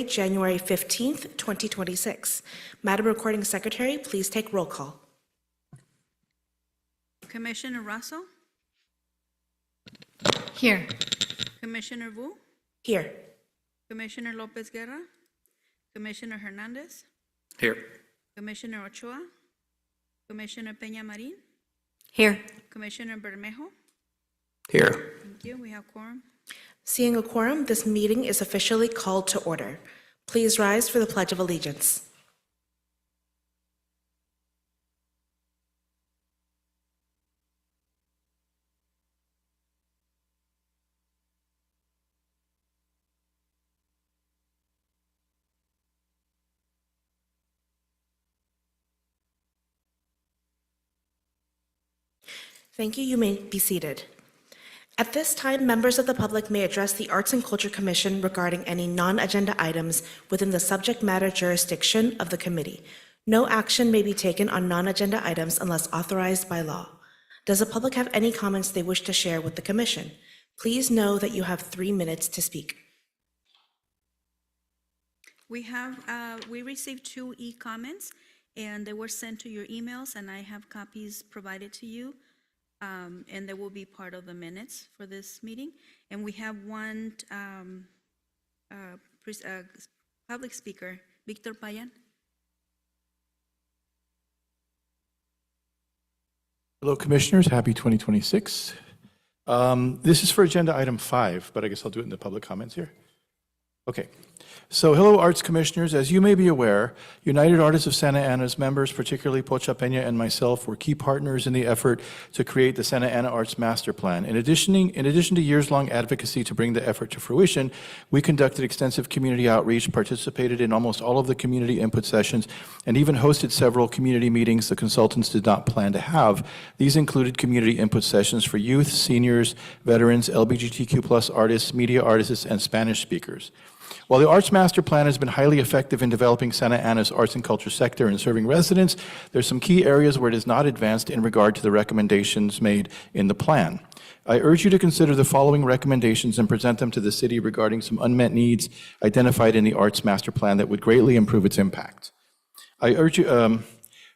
January 15th, 2026. Madam Recording Secretary, please take roll call. Commissioner Russell, Here. Commissioner Wu, Here. Commissioner Lopez Guerra, Commissioner Hernandez, Here. Commissioner Ochoa, Commissioner Peña Marin, Here. Commissioner Bermejo. Here. Thank you. We have quorum. Seeing a quorum, this meeting is officially called to order. Please rise for the Pledge of Allegiance. Thank you. You may be seated. At this time, members of the public may address the Arts and Culture Commission regarding any non-agenda items within the subject matter jurisdiction of the committee. No action may be taken on non-agenda items unless authorized by law. Does the public have any comments they wish to share with the commission? Please know that you have 3 minutes to speak. We received 2 e-comments, and they were sent to your emails, and I have copies provided to you. And they will be part of the minutes for this meeting. And we have one public speaker, Victor Payan. Hello, Commissioners. Happy 2026. This is for agenda item 5, but I guess I'll do it in the public comments here. Okay. So, hello, Arts Commissioners. As you may be aware, United Artists of Santa Ana's members, particularly Pocha Peña and myself, were key partners in the effort to create the Santa Ana Arts Master Plan. In addition to years-long advocacy to bring the effort to fruition, we conducted extensive community outreach, participated in almost all of the community input sessions, and even hosted several community meetings the consultants did not plan to have. These included community input sessions for youth, seniors, veterans, LGBTQ+ artists, media artists, and Spanish speakers. While the Arts Master Plan has been highly effective in developing Santa Ana's arts and culture sector and serving residents, there's some key areas where it is not advanced in regard to the recommendations made in the plan. I urge you to consider the following recommendations and present them to the city regarding some unmet needs identified in the Arts Master Plan that would greatly improve its impact. I urge you,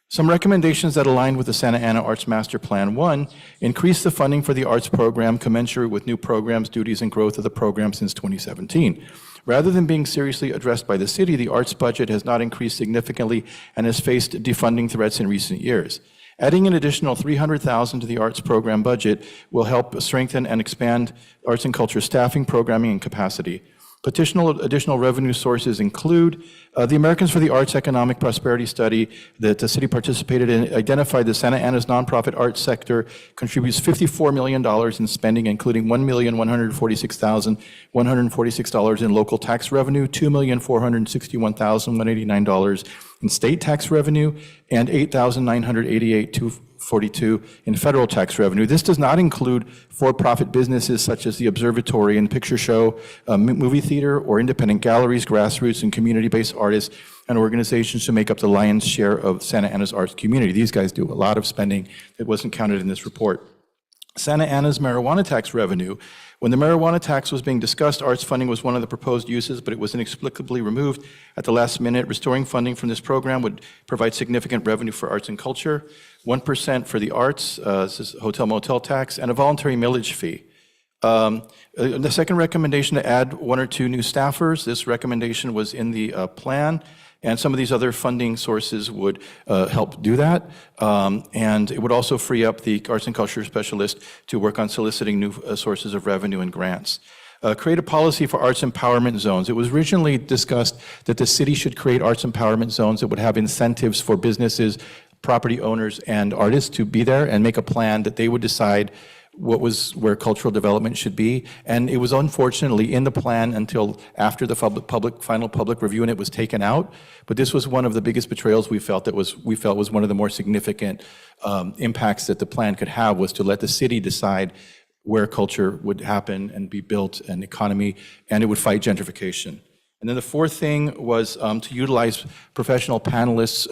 some recommendations that align with the Santa Ana Arts Master Plan. 1, increase the funding for the arts program commensurate with new programs, duties, and growth of the program since 2017. Rather than being seriously addressed by the city, the arts budget has not increased significantly and has faced defunding threats in recent years. Adding an additional $300,000 to the arts program budget will help strengthen and expand arts and culture staffing, programming, and capacity. Additional revenue sources include the Americans for the Arts Economic Prosperity Study that the city participated in identified the Santa Ana's nonprofit arts sector contributes $54 million in spending, including $1,146,146 in local tax revenue, $2,461,189 in state tax revenue, and $8,988,242 in federal tax revenue. This does not include for-profit businesses such as the Observatory and Picture Show, movie theater, or independent galleries, grassroots, and community-based artists and organizations who make up the lion's share of Santa Ana's arts community. These guys do a lot of spending that wasn't counted in this report. Santa Ana's marijuana tax revenue. When the marijuana tax was being discussed, arts funding was one of the proposed uses, but it was inexplicably removed at the last minute. Restoring funding from this program would provide significant revenue for arts and culture. 1% for the arts, this is hotel motel tax, and a voluntary millage fee. The second recommendation to add 1 or 2 new staffers. This recommendation was in the plan, and some of these other funding sources would help do that. And it would also free up the arts and culture specialist to work on soliciting new sources of revenue and grants. Create a policy for arts empowerment zones. It was originally discussed that the city should create arts empowerment zones that would have incentives for businesses, property owners, and artists to be there and make a plan that they would decide where cultural development should be. And it was unfortunately in the plan until after the final public review, and it was taken out. But this was one of the biggest betrayals we felt was one of the more significant impacts that the plan could have, was to let the city decide where culture would happen and be built, and economy, and it would fight gentrification. And then the fourth thing was to utilize professional panelists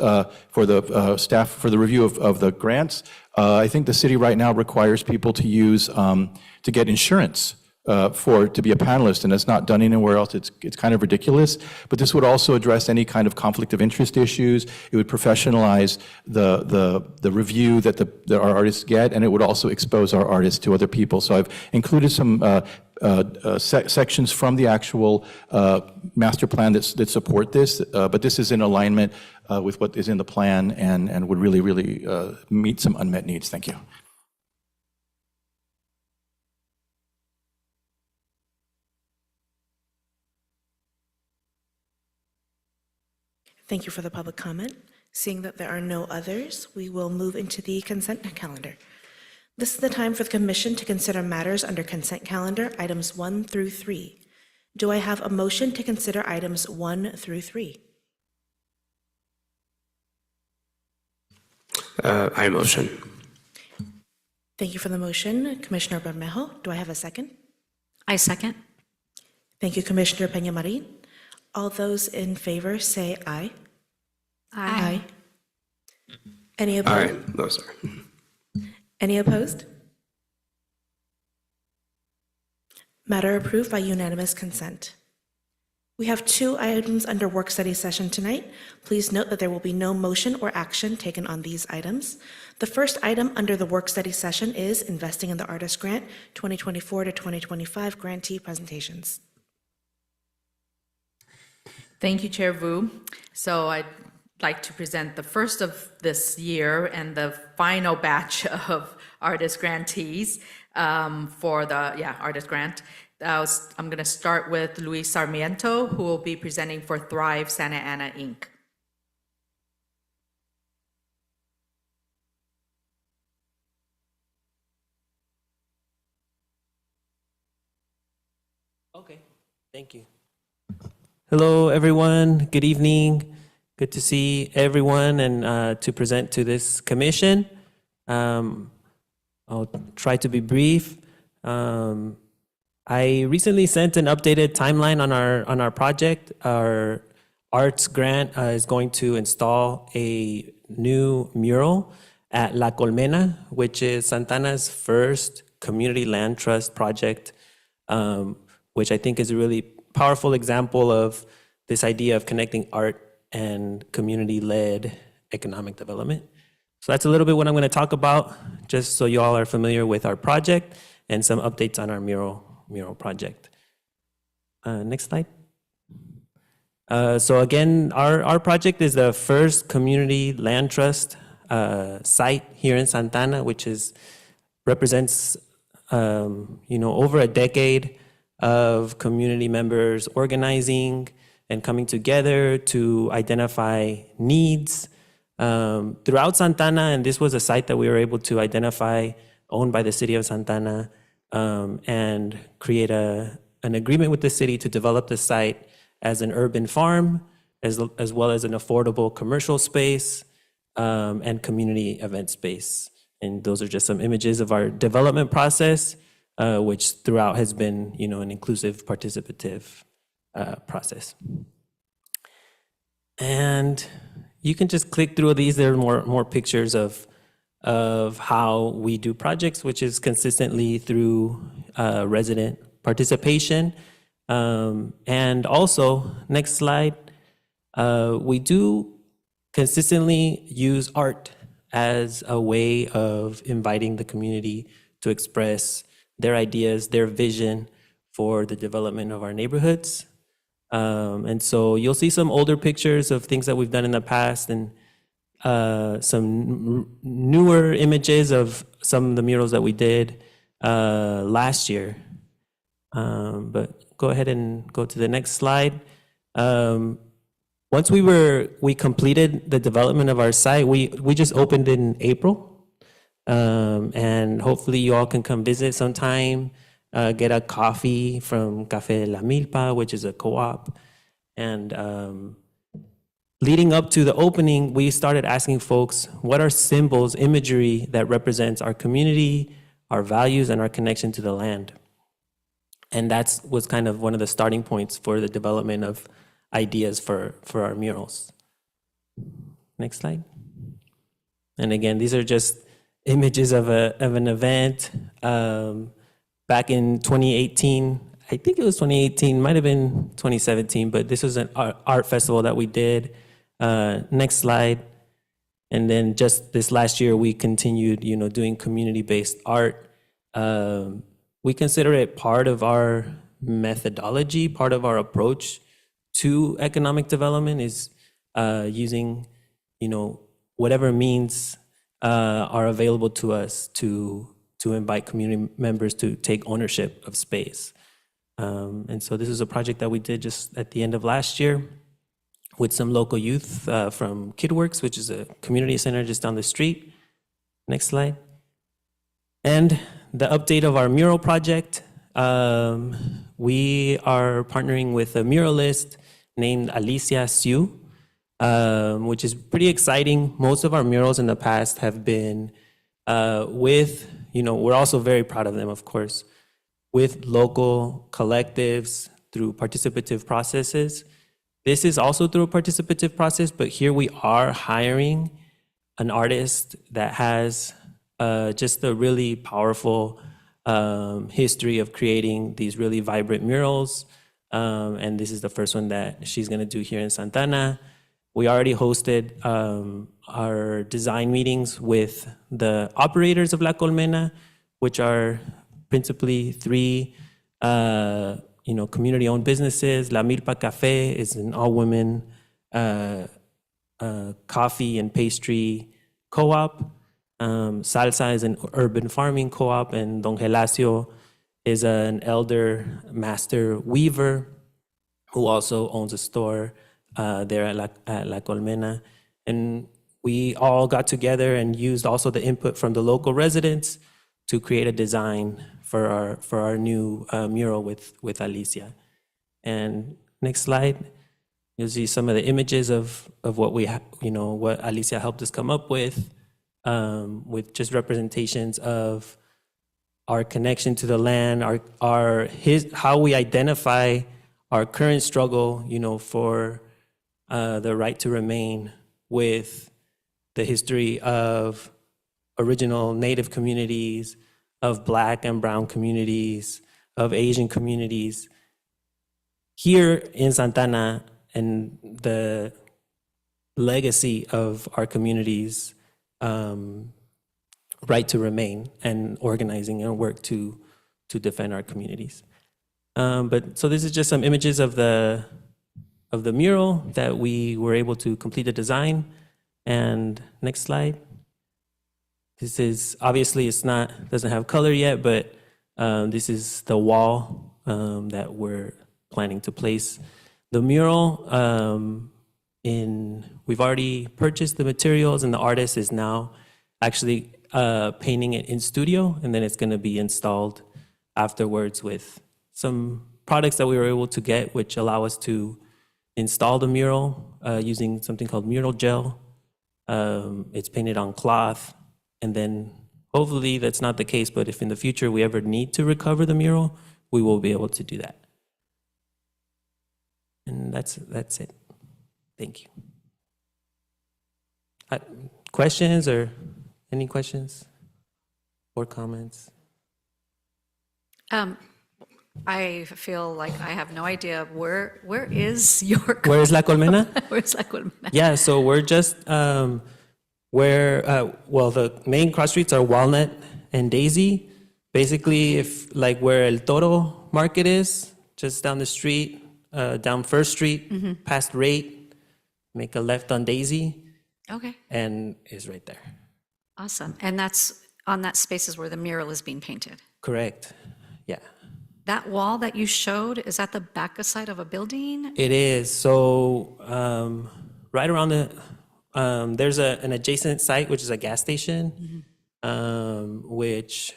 for the staff for the review of the grants. I think the city right now requires people to use to get insurance to be a panelist, and it's not done anywhere else. It's kind of ridiculous. But this would also address any kind of conflict of interest issues. It would professionalize the review that our artists get, and it would also expose our artists to other people. So I've included some sections from the actual master plan that support this, but this is in alignment with what is in the plan and would really meet some unmet needs. Thank you. Thank you for the public comment. Seeing that there are no others, we will move into the consent calendar. This is the time for the commission to consider matters under consent calendar, items 1 through 3. Do I have a motion to consider items 1 through 3? I motion. Thank you for the motion, Commissioner Bermejo. Do I have a second? I second. Thank you, Commissioner Peña-Marin. All those in favor say aye. Aye. Any opposed? Aye. No, sorry. Any opposed? Matter approved by unanimous consent. We have 2 items under work study session tonight. Please note that there will be no motion or action taken on these items. The first item under the work study session is Investing in the Artist Grant 2024 to 2025 grantee presentations. Thank you, Chair Vu. So I'd like to present the first of this year and the final batch of artist grantees for the artist grant. I'm going to start with Luis Sarmiento, who will be presenting for Thrive Santa Ana, Inc. Okay, thank you. Hello, everyone. Good evening. Good to see everyone and to present to this commission. I'll try to be brief. I recently sent an updated timeline on our project. Our arts grant is going to install a new mural at La Colmena, which is Santana's first community land trust project, which I think is a really powerful example of this idea of connecting art and community-led economic development. So that's a little bit what I'm going to talk about, just so you all are familiar with our project and some updates on our mural project. Next slide. So again, our project is the first community land trust site here in Santana, which represents over a decade of community members organizing and coming together to identify needs throughout Santana. And this was a site that we were able to identify, owned by the city of Santana, and create an agreement with the city to develop the site as an urban farm, as well as an affordable commercial space and community event space. And those are just some images of our development process, which throughout has been, an inclusive, participative process. And you can just click through these. There are more pictures of how we do projects, which is consistently through resident participation. And also, next slide, we do consistently use art as a way of inviting the community to express their ideas, their vision for the development of our neighborhoods. And so you'll see some older pictures of things that we've done in the past and some newer images of some of the murals that we did last year. But go ahead and go to the next slide. Once we completed the development of our site, we just opened in April. And hopefully you all can come visit sometime, get a coffee from Café de la Milpa, which is a co-op. And leading up to the opening, we started asking folks, what are symbols, imagery that represents our community, our values, and our connection to the land? And that was kind of one of the starting points for the development of ideas for our murals. Next slide. And again, these are just images of an event back in 2018. I think it was 2018, might have been 2017, but this was an art festival that we did. Next slide. And then just this last year, we continued, doing community-based art. We consider it part of our methodology, part of our approach to economic development is using, whatever means are available to us to invite community members to take ownership of space. And so this is a project that we did just at the end of last year with some local youth from KidWorks, which is a community center just down the street. Next slide. And the update of our mural project. We are partnering with a muralist named Alicia Siu, which is pretty exciting. Most of our murals in the past have been with, we're also very proud of them, of course, with local collectives through participative processes. This is also through a participative process, but here we are hiring an artist that has just a really powerful history of creating these really vibrant murals. And this is the first one that she's gonna do here in Santa Ana. We already hosted our design meetings with the operators of La Colmena, which are principally three community-owned businesses. La Milpa Cafe is an all-women coffee and pastry co-op. Salsa is an urban farming co-op, and Don Gelacio is an elder master weaver who also owns a store there at La Colmena. And we all got together and used also the input from the local residents to create a design for our new mural with Alicia. And next slide, you'll see some of the images of what what Alicia helped us come up with just representations of our connection to the land, how we identify our current struggle, for the right to remain with the history of original Native communities, of Black and Brown communities, of Asian communities. Here in Santa Ana, and the legacy of our communities' right to remain and organizing and work to defend our communities. So this is just some images of the mural that we were able to complete the design. And next slide. This is, obviously doesn't have color yet, but this is the wall that we're planning to place the mural. We've already purchased the materials, and the artist is now actually painting it in studio, and then it's gonna be installed afterwards with some products that we were able to get, which allow us to install the mural using something called mural gel. It's painted on cloth, and then hopefully that's not the case, but if in the future we ever need to recover the mural, we will be able to do that. And that's it. Thank you. Questions or any questions or comments? I feel like I have no idea where is your. Where is La Colmena? Where's La Colmena? Yeah, so we're just the main cross streets are Walnut and Daisy. Basically, where El Toro Market is, just down the street, down First Street, past Rate, make a left on Daisy, Okay, and is right there. awesome. And that's, on that space is where the mural is being painted. Correct, yeah. That wall that you showed, is that the back side of a building? It is, so right around there's an adjacent site, which is a gas station, which,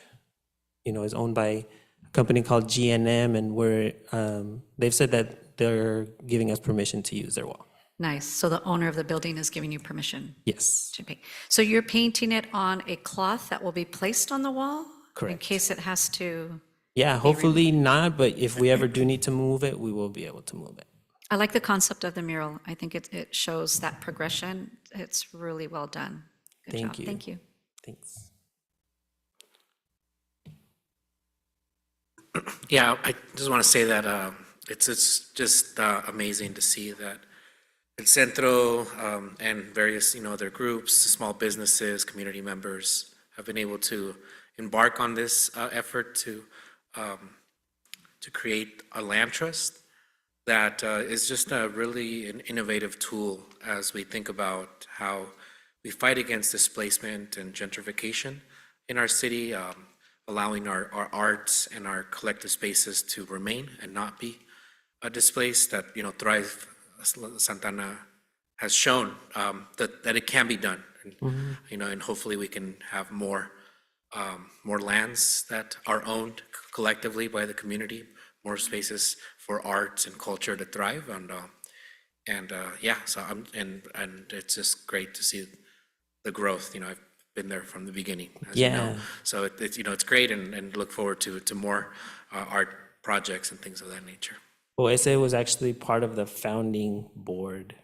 is owned by a company called GNM, and they've said that they're giving us permission to use their wall. Nice, so the owner of the building is giving you permission Yes, to paint. So you're painting it on a cloth that will be placed on the wall? In Correct. case it has to, yeah, hopefully not, but if we ever do need to move it, we will be able to move it. I like the concept of the mural. I think it shows that progression. It's really well done. Good Thank job. you. Thank you. Thanks. Yeah, I just want to say that it's just amazing to see that El Centro and various, other groups, small businesses, community members have been able to embark on this effort to create a land trust that is just a really an innovative tool as we think about how we fight against displacement and gentrification in our city, allowing our arts and our collective spaces to remain and not be displaced, that, Thrive Santana has shown that it can be done. And, and hopefully we can have more lands that are owned collectively by the community, more spaces for arts and culture to thrive, and it's just great to see the growth. I've been there from the beginning, as you know. Yeah. So it's great, and look forward to more art projects and things of that nature. OSA was actually part of the founding board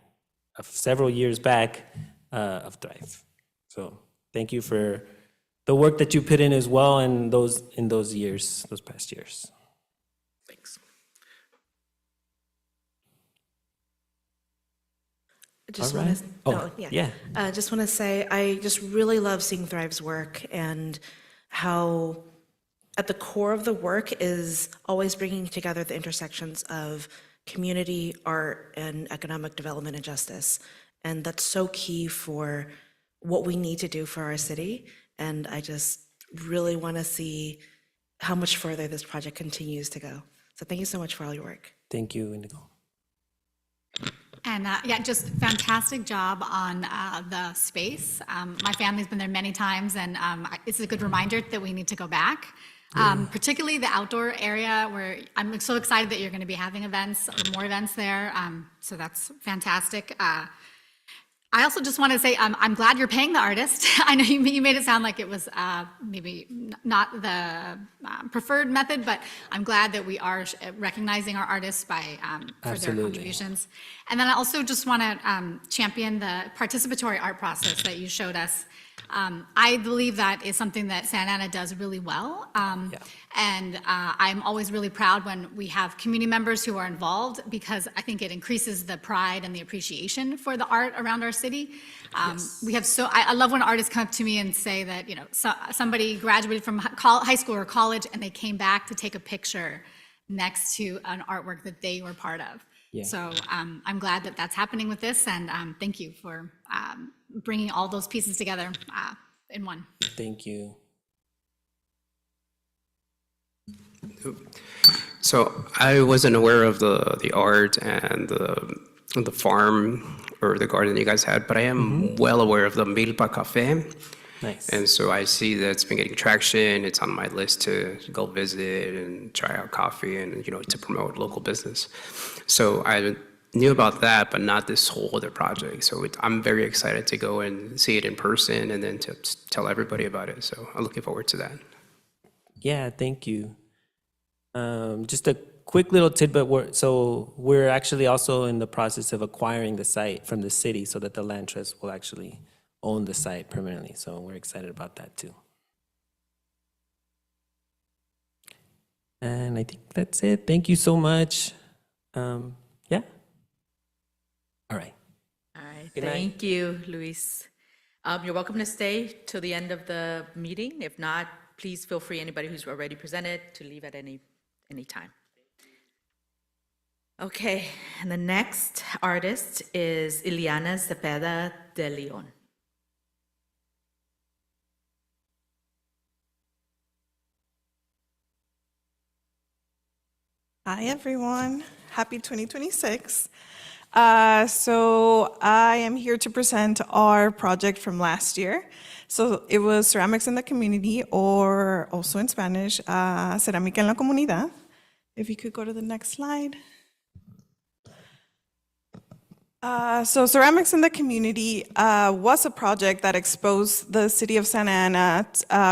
of several years back of Thrive. So thank you for the work that you put in as well in those past years. Thanks. I just All want right. to, yeah. I just want to say, I just really love seeing Thrive's work and how at the core of the work is always bringing together the intersections of community, art, and economic development and justice. And that's so key for what we need to do for our city. And I just really want to see how much further this project continues to go. So thank you so much for all your work. Thank you, Indigo. And just fantastic job on the space. My family's been there many times, and it's a good reminder that we need to go back. Particularly the outdoor area, where I'm so excited that you're going to be having events or more events there. So that's fantastic. I also just want to say I'm glad you're paying the artist. I know you made it sound like it was maybe not the preferred method, but I'm glad that we are recognizing our artists for their Absolutely. contributions. And then I also just want to champion the participatory art process that you showed us. I believe that is something that Santa Ana does really well. And I'm always really proud when we have community members who are involved, because I think it increases the pride and the appreciation for the art around our city. We have I love when artists come up to me and say that, somebody graduated from high school or college and they came back to take a picture next to an artwork that they were part of. Yeah. So I'm glad that that's happening with this, and thank you for bringing all those pieces together in one. Thank you. So I wasn't aware of the art and the farm or the garden you guys had, but I am well aware of the Milpa Cafe. Nice. And so I see that it's been getting traction. It's on my list to go visit and try out coffee and, to promote local business. So I knew about that, but not this whole other project. So I'm very excited to go and see it in person and then to tell everybody about it. So I'm looking forward to that. Yeah, thank you. Just a quick little tidbit. We're actually also in the process of acquiring the site from the city so that the land trust will actually own the site permanently. So we're excited about that too. And I think that's it. Thank you so much. Yeah. All right. All right, Good night. thank you, Luis. You're welcome to stay till the end of the meeting. If not, please feel free, anybody who's already presented, to leave at any time. Okay, and the next artist is Ileana Cepeda de Leon. Hi, everyone. Happy 2026. So I am here to present our project from last year. So it was Ceramics in the Community, or also in Spanish, Cerámica en la Comunidad. If you could go to the next slide. So Ceramics in the Community was a project that exposed the city of Santa Ana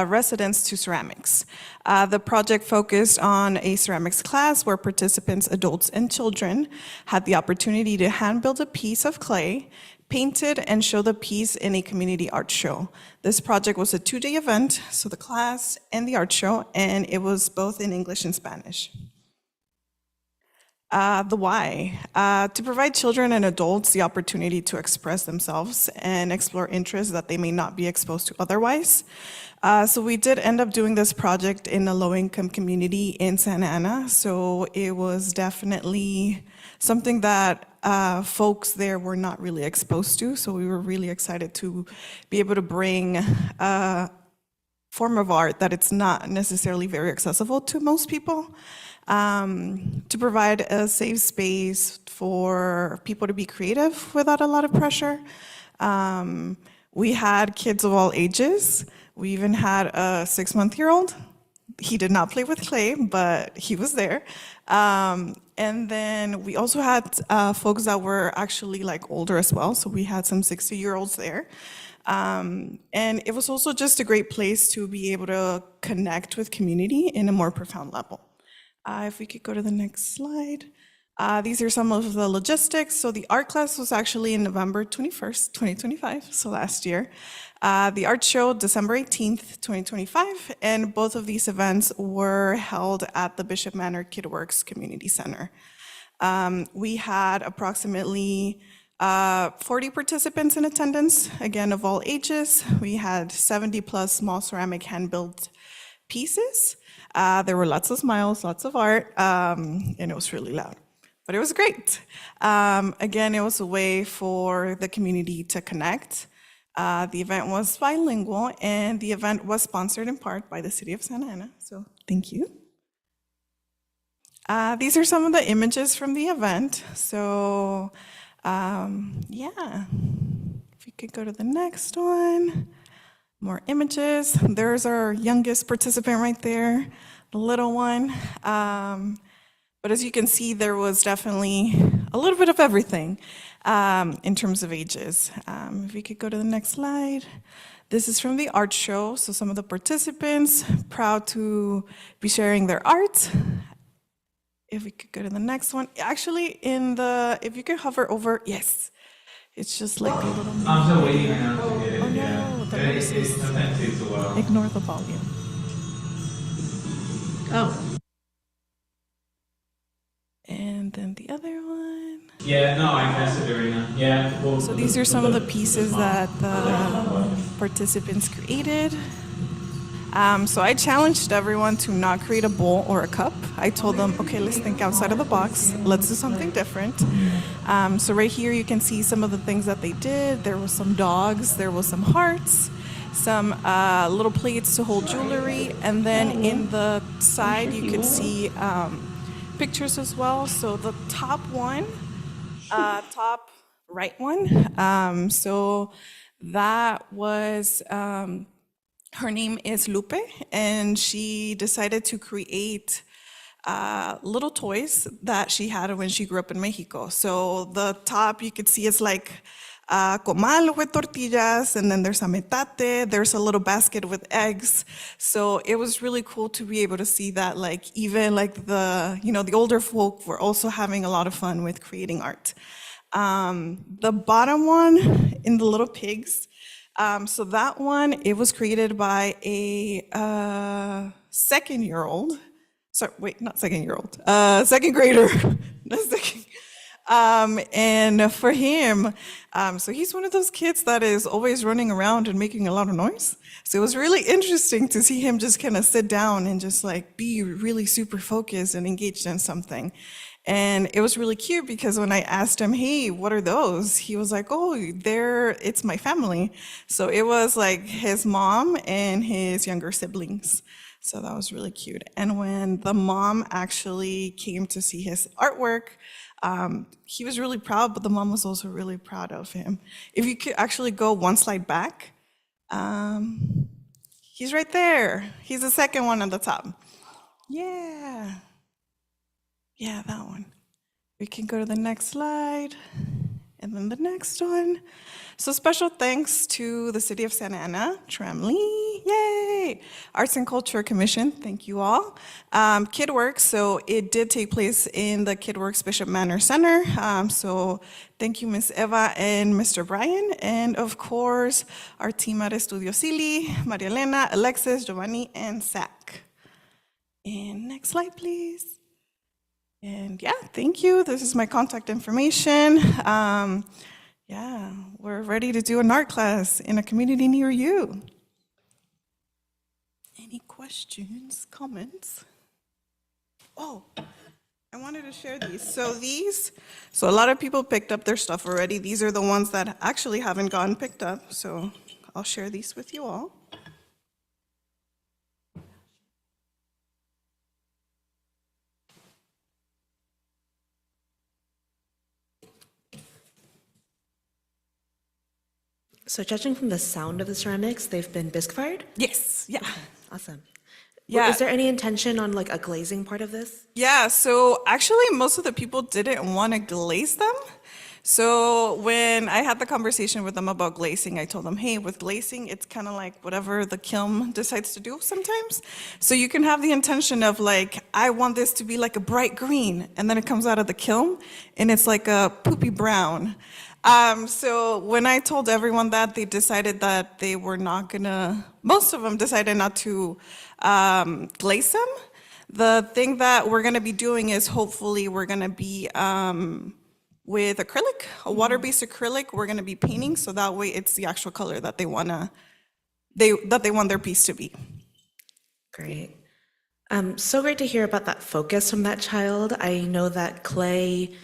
residents to ceramics. The project focused on a ceramics class where participants, adults and children, had the opportunity to hand build a piece of clay, paint it, and show the piece in a community art show. This project was a 2-day event, so the class and the art show, and it was both in English and Spanish. The why, to provide children and adults the opportunity to express themselves and explore interests that they may not be exposed to otherwise. So we did end up doing this project in a low-income community in Santa Ana, so it was definitely something that folks there were not really exposed to, so we were really excited to be able to bring a form of art that it's not necessarily very accessible to most people. To provide a safe space for people to be creative without a lot of pressure. We had kids of all ages. We even had a 6-month-old. He did not play with clay, but he was there. And then we also had folks that were actually like older as well. So we had some 60-year-olds there. And it was also just a great place to be able to connect with community in a more profound level. If we could go to the next slide. These are some of the logistics. So the art class was actually in November 21st, 2025, so last year. The art show, December 18th, 2025, and both of these events were held at the Bishop Manor KidWorks Community Center. We had approximately 40 participants in attendance, again, of all ages. We had 70+ small ceramic hand-built pieces. There were lots of smiles, lots of art, and it was really loud. But it was great. Again, it was a way for the community to connect. The event was bilingual, and the event was sponsored in part by the city of Santa Ana, so thank you. These are some of the images from the event. So, yeah, if we could go to the next one. More images. There's our youngest participant right there, the little one. But as you can see, there was definitely a little bit of everything in terms of ages. If we could go to the next slide. This is from the art show. So some of the participants, proud to be sharing their art. If we could go to the next one. Actually, if you could hover over, yes. It's just like a little. I'm still waiting right now to get it. Oh, Yeah. no, the It- noise it's is- sometimes takes a while. Ignore the volume. Oh, And then the other one. Yeah, no, I messaged it right now. Yeah. Well, So these are some of the pieces that the participants created. So I challenged everyone to not create a bowl or a cup. I told them, okay, let's think outside of the box. Let's do something different. So right here, you can see some of the things that they did. There was some dogs, there was some hearts, some little plates to hold jewelry. And then in the side, you could see pictures as well. So the top one, top right one. So that was, her name is Lupe, and she decided to create little toys that she had when she grew up in Mexico. So the top you could see is like comal with tortillas, and then there's a metate, there's a little basket with eggs. So it was really cool to be able to see that, like, even like the older folk were also having a lot of fun with creating art. The bottom one in the little pigs, so that one, it was created by a second-year-old. Sorry, wait, not second-year-old, second grader. Not second. And for him, so he's one of those kids that is always running around and making a lot of noise. So it was really interesting to see him just kind of sit down and just like be really super focused and engaged in something. And it was really cute because when I asked him, hey, what are those? He was like, oh, it's my family. So it was like his mom and his younger siblings. So that was really cute. And when the mom actually came to see his artwork, he was really proud, but the mom was also really proud of him. If you could actually go one slide back, he's right there. He's the second one on the top. Yeah, that one. We can go to the next slide. And then the next one. So special thanks to the City of Santa Ana, Tramley, yay! Arts and Culture Commission, thank you all. KidWorks, so it did take place in the KidWorks Bishop Manor Center. So thank you, Ms. Eva and Mr. Brian. And of course, our team at Estudio Sili, Maria Elena, Alexis, Giovanni, and Zach. And next slide, please. And yeah, thank you. This is my contact information. Yeah, we're ready to do an art class in a community near you. Any questions, comments? Oh, I wanted to share these. So a lot of people picked up their stuff already. These are the ones that actually haven't gotten picked up. So I'll share these with you all. So judging from the sound of the ceramics, they've been bisque fired? Yes, yeah. Awesome. Yeah. Is there any intention on like a glazing part of this? Yeah, so actually most of the people didn't want to glaze them. So when I had the conversation with them about glazing, I told them, hey, with glazing, it's kind of like whatever the kiln decides to do sometimes. So you can have the intention of like, I want this to be like a bright green, and then it comes out of the kiln and it's like a poopy brown. So when I told everyone that, they decided that they were not gonna, most of them decided not to glaze them. The thing that we're gonna be doing is hopefully we're gonna be with acrylic, a water-based acrylic, we're gonna be painting, so that way it's the actual color that they want their piece to be. Great. So great to hear about that focus from that child. I know that clay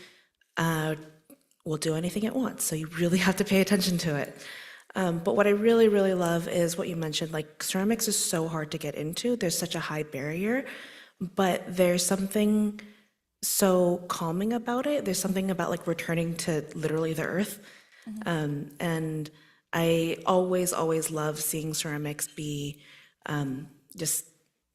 will do anything it wants, so you really have to pay attention to it. But what I really, really love is what you mentioned, like ceramics is so hard to get into. There's such a high barrier, but there's something so calming about it. There's something about like returning to literally the earth. And I always, always love seeing ceramics be just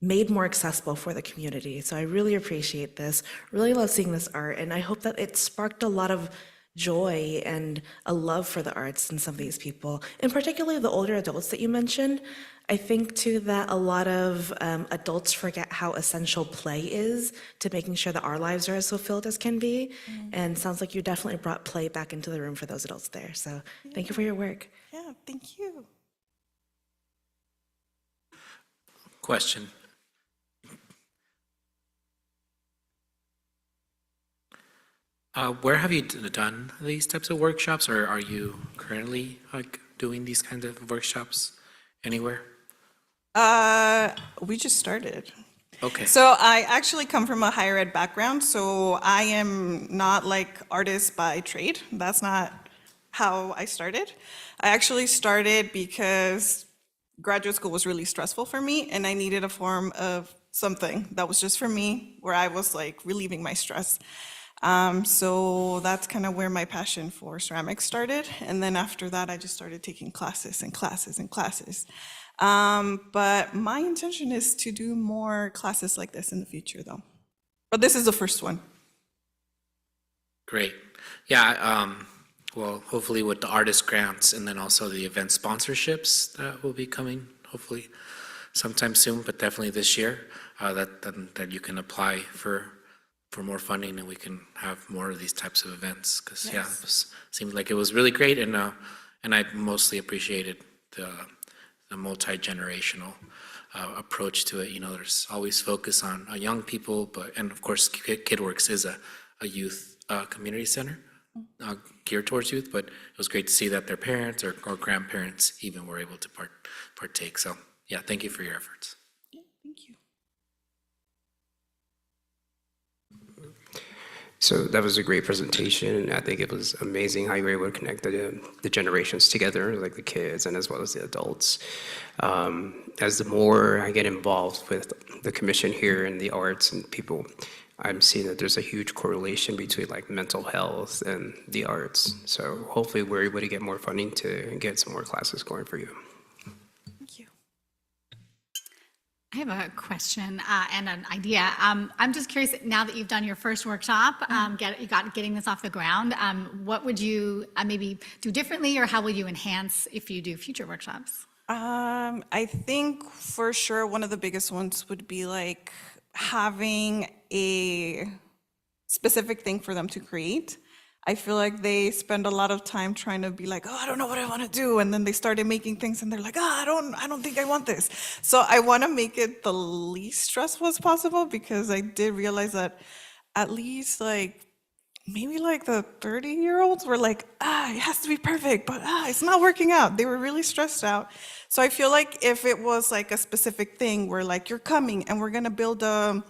made more accessible for the community. So I really appreciate this, really love seeing this art, and I hope that it sparked a lot of joy and a love for the arts in some of these people, and particularly the older adults that you mentioned. I think too that a lot of adults forget how essential play is to making sure that our lives are as fulfilled as can be. And sounds like you definitely brought play back into the room for those adults there. So thank you for your work. Yeah, thank you. Question. Where have you done these types of workshops, or are you currently like doing these kinds of workshops anywhere? We just started. Okay. So I actually come from a higher ed background, so I am not like artist by trade. That's not how I started. I actually started because graduate school was really stressful for me, and I needed a form of something that was just for me, where I was like relieving my stress. So that's kind of where my passion for ceramics started. And then after that, I just started taking classes and classes and classes. But my intention is to do more classes like this in the future, though. But this is the first one. Great. Yeah, well, hopefully with the artist grants and then also the event sponsorships that will be coming, hopefully sometime soon, but definitely this year, that you can apply for more funding and we can have more of these types of events. Because yeah, it seemed like it was really great, and I mostly appreciated the multi-generational approach to it. You know, there's always focus on young people, and of course, KidWorks is a youth community center geared towards youth, but it was great to see that their parents or grandparents even were able to partake. So yeah, thank you for your efforts. Yeah, thank you. So that was a great presentation, and I think it was amazing how you were able to connect the generations together, like the kids and as well as the adults. As the more I get involved with the commission here and the arts and people, I'm seeing that there's a huge correlation between like mental health and the arts. So hopefully we're able to get more funding to get some more classes going for you. Thank you. I have a question and an idea. I'm just curious, now that you've done your first workshop, getting this off the ground, what would you maybe do differently, or how will you enhance if you do future workshops? I think for sure one of the biggest ones would be like having a specific thing for them to create. I feel like they spend a lot of time trying to be like, oh, I don't know what I want to do. And then they started making things and they're like, oh, I don't think I want this. So I want to make it the least stressful as possible, because I did realize that at least like maybe like the 30-year-olds were like, it has to be perfect, but it's not working out. They were really stressed out. So I feel like if it was like a specific thing where like you're coming and we're going to build a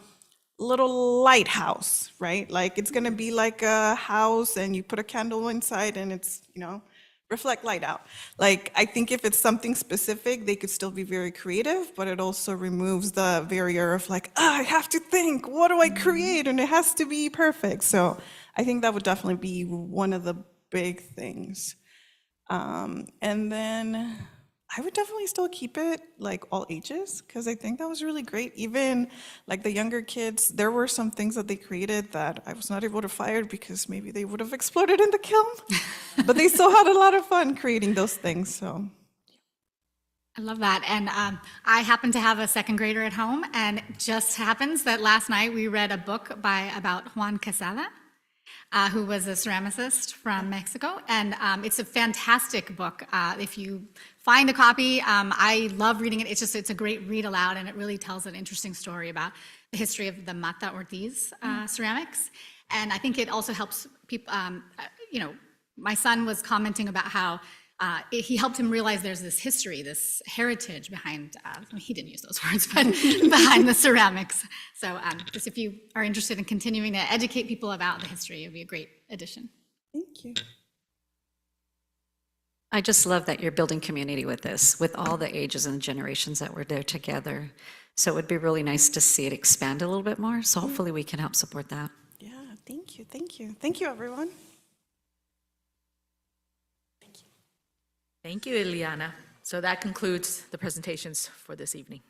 little lighthouse, right? Like it's gonna be like a house and you put a candle inside and it's, reflect light out. Like, I think if it's something specific, they could still be very creative, but it also removes the barrier of like, I have to think, what do I create? And it has to be perfect. So I think that would definitely be one of the big things. And then I would definitely still keep it like all ages, because I think that was really great. Even like the younger kids, there were some things that they created that I was not able to fire because maybe they would have exploded in the kiln, but they still had a lot of fun creating those things. So I love that. And I happen to have a second grader at home, and it just happens that last night we read a book about Juan Quesada, who was a ceramicist from Mexico. And it's a fantastic book. If you find a copy, I love reading it. It's a great read aloud, and it really tells an interesting story about the history of the Mata Ortiz ceramics. And I think it also helps people, my son was commenting about how he helped him realize there's this history, this heritage behind, he didn't use those words, but behind the ceramics. So just if you are interested in continuing to educate people about the history, it would be a great addition. thank you. I just love that you're building community with this, with all the ages and generations that were there together. So it would be really nice to see it expand a little bit more. So hopefully we can help support that. Yeah, thank you. Thank you. Thank you, everyone. Thank you, Ileana. So that concludes the presentations for this evening.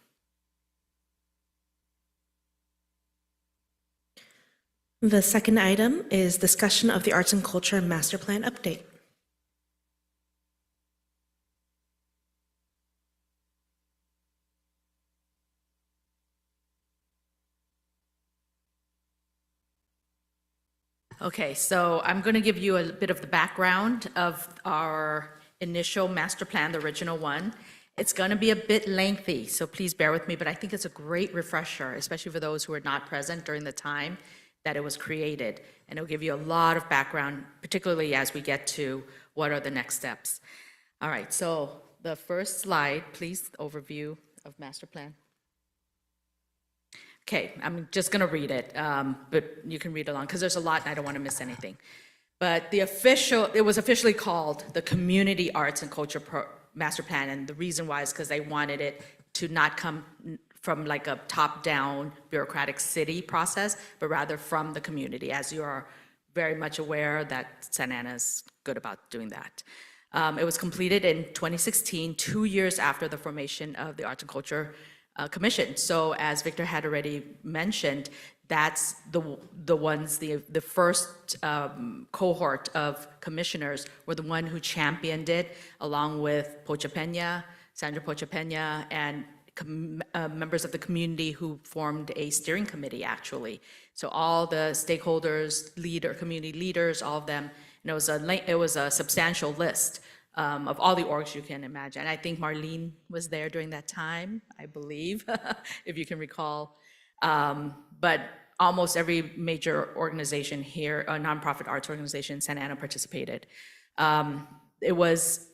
The second item is discussion of the Arts and Culture Master Plan update. Okay, so I'm going to give you a bit of the background of our initial master plan, the original one. It's going to be a bit lengthy, so please bear with me, but I think it's a great refresher, especially for those who are not present during the time that it was created. And it'll give you a lot of background, particularly as we get to what are the next steps. All right, so the first slide, please, overview of master plan. Okay, I'm just going to read it, but you can read along because there's a lot and I don't want to miss anything. But it was officially called the Community Arts and Culture Master Plan, and the reason why is because they wanted it to not come from like a top-down bureaucratic city process, but rather from the community, as you are very much aware that Santa Ana is good about doing that. It was completed in 2016, 2 years after the formation of the Arts and Culture Commission. So as Victor had already mentioned, that's the first cohort of commissioners were the one who championed it, along with Pocha Peña, Sandra Pocha Peña, and members of the community who formed a steering committee, actually. So all the stakeholders, community leaders, all of them, and it was a substantial list of all the orgs you can imagine. I think Marlene was there during that time, I believe, if you can recall. But almost every major organization here, a nonprofit arts organization in Santa Ana participated. It was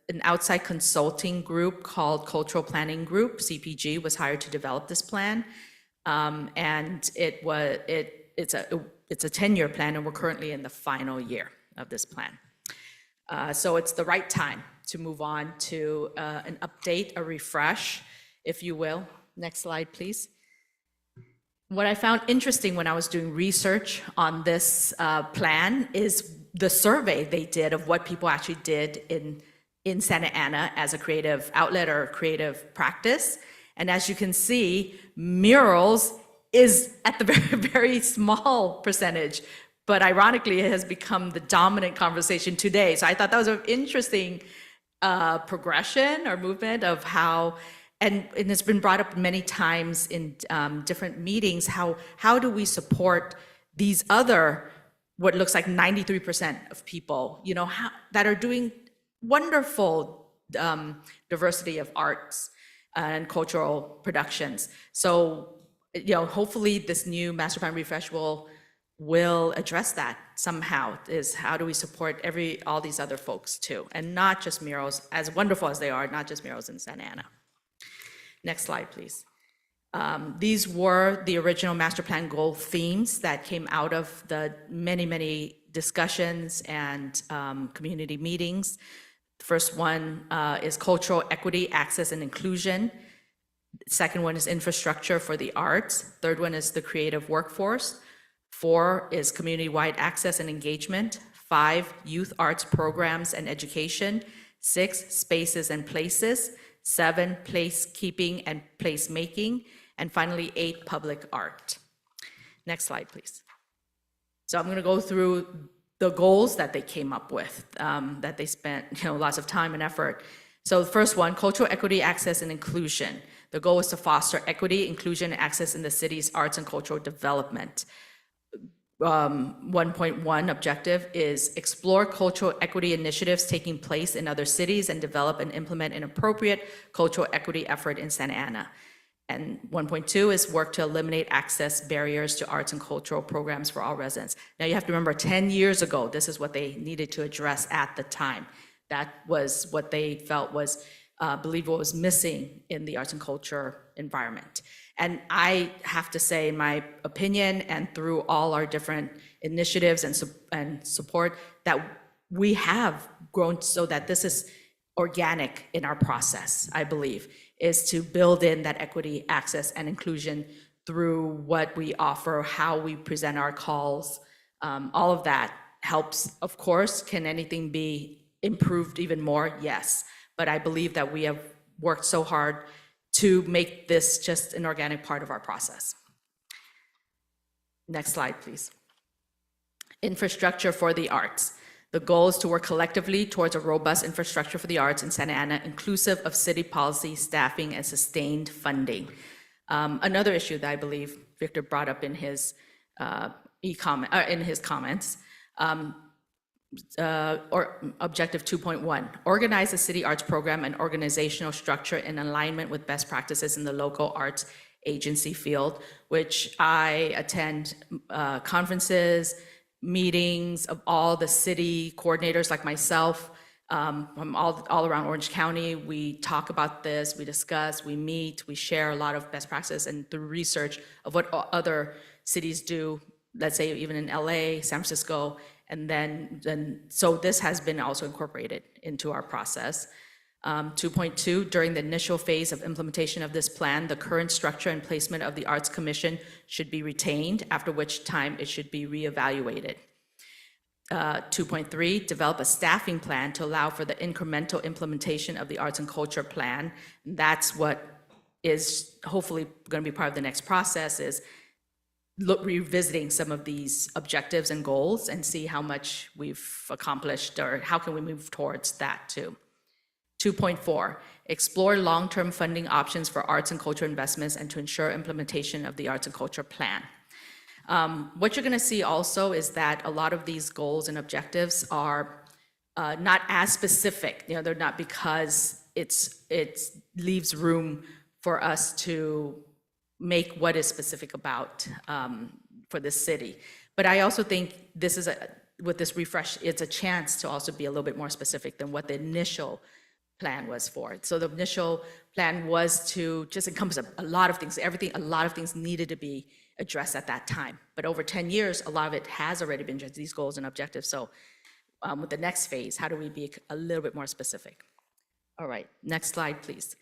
an outside consulting group called Cultural Planning Group, CPG, was hired to develop this plan. And it's a 10-year plan, and we're currently in the final year of this plan. So it's the right time to move on to an update, a refresh, if you will. Next slide, please. What I found interesting when I was doing research on this plan is the survey they did of what people actually did in Santa Ana as a creative outlet or creative practice. And as you can see, murals is at the very, very small percentage, but ironically, it has become the dominant conversation today. So I thought that was an interesting progression or movement of how, and it's been brought up many times in different meetings, how do we support these other, what looks like 93% of people, that are doing wonderful diversity of arts and cultural productions. So, hopefully this new master plan refresh will address that somehow, is how do we support all these other folks too, and not just murals, as wonderful as they are, not just murals in Santa Ana. Next slide, please. These were the original master plan goal themes that came out of the many, many discussions and community meetings. The first one is cultural equity, access, and inclusion. Second one is infrastructure for the arts. Third one is the creative workforce. 4 is community-wide access and engagement. 5, youth arts programs and education. 6, spaces and places. 7, placekeeping and placemaking. And finally, 8, public art. Next slide, please. So I'm going to go through the goals that they came up with, that they spent lots of time and effort. So the first one, cultural equity, access, and inclusion. The goal is to foster equity, inclusion, and access in the city's arts and cultural development. 1.1 objective is explore cultural equity initiatives taking place in other cities and develop and implement an appropriate cultural equity effort in Santa Ana. And 1.2 is work to eliminate access barriers to arts and cultural programs for all residents. Now you have to remember 10 years ago, this is what they needed to address at the time. That was what they felt was, believed what was missing in the arts and culture environment. And I have to say, in my opinion, and through all our different initiatives and support, that we have grown so that this is organic in our process, I believe, is to build in that equity, access, and inclusion through what we offer, how we present our calls. All of that helps. Of course, can anything be improved even more? Yes. But I believe that we have worked so hard to make this just an organic part of our process. Next slide, please. Infrastructure for the arts. The goal is to work collectively towards a robust infrastructure for the arts in Santa Ana, inclusive of city policy, staffing, and sustained funding. Another issue that I believe Victor brought up in his comments, or objective 2.1, organize the city arts program and organizational structure in alignment with best practices in the local arts agency field, which I attend conferences, meetings of all the city coordinators like myself from all around Orange County. We talk about this, we discuss, we meet, we share a lot of best practices and the research of what other cities do, let's say even in LA, San Francisco, and then so this has been also incorporated into our process. 2.2, during the initial phase of implementation of this plan, the current structure and placement of the Arts Commission should be retained, after which time it should be reevaluated. 2.3, develop a staffing plan to allow for the incremental implementation of the arts and culture plan. That's what is hopefully going to be part of the next process, is revisiting some of these objectives and goals and see how much we've accomplished or how can we move towards that too. 2.4, explore long-term funding options for arts and culture investments and to ensure implementation of the arts and culture plan. What you're going to see also is that a lot of these goals and objectives are not as specific. They're not, because it leaves room for us to make what is specific about for this city. But I also think this is with this refresh, it's a chance to also be a little bit more specific than what the initial plan was for. So the initial plan was to just encompass a lot of things, a lot of things needed to be addressed at that time. But over 10 years, a lot of it has already been addressed, these goals and objectives. So with the next phase, how do we be a little bit more specific? All right, next slide, please.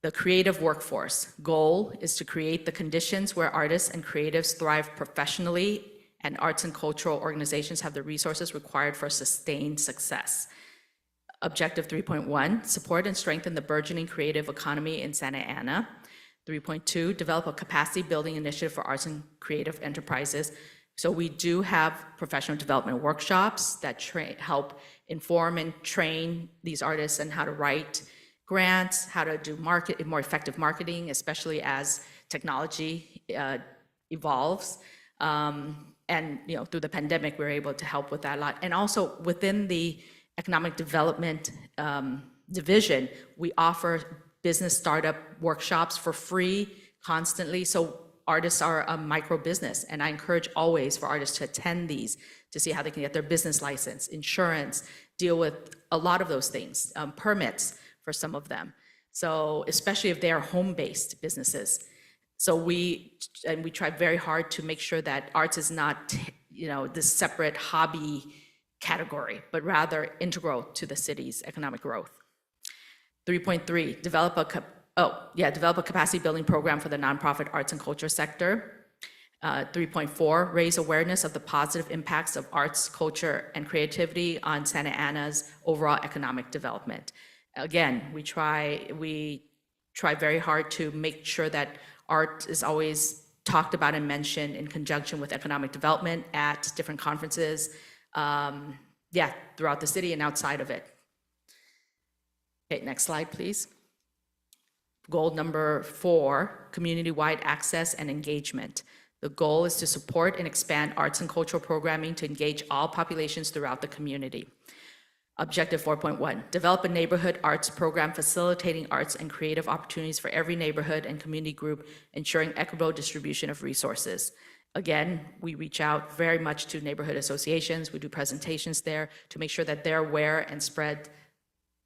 The creative workforce goal is to create the conditions where artists and creatives thrive professionally and arts and cultural organizations have the resources required for sustained success. Objective 3.1, support and strengthen the burgeoning creative economy in Santa Ana. 3.2, develop a capacity building initiative for arts and creative enterprises. So we do have professional development workshops that help inform and train these artists on how to write grants, how to do more effective marketing, especially as technology evolves. And through the pandemic, we were able to help with that a lot. And also within the economic development division, we offer business startup workshops for free constantly. So artists are a micro business, and I encourage always for artists to attend these to see how they can get their business license, insurance, deal with a lot of those things, permits for some of them. So especially if they are home-based businesses. So we try very hard to make sure that arts is not, this separate hobby category, but rather integral to the city's economic growth. 3.3, develop a capacity building program for the nonprofit arts and culture sector. 3.4, raise awareness of the positive impacts of arts, culture, and creativity on Santa Ana's overall economic development. Again, we try very hard to make sure that art is always talked about and mentioned in conjunction with economic development at different conferences, throughout the city and outside of it. Okay, next slide, please. Goal number 4, community-wide access and engagement. The goal is to support and expand arts and cultural programming to engage all populations throughout the community. Objective 4.1, develop a neighborhood arts program facilitating arts and creative opportunities for every neighborhood and community group, ensuring equitable distribution of resources. Again, we reach out very much to neighborhood associations. We do presentations there to make sure that they're aware and spread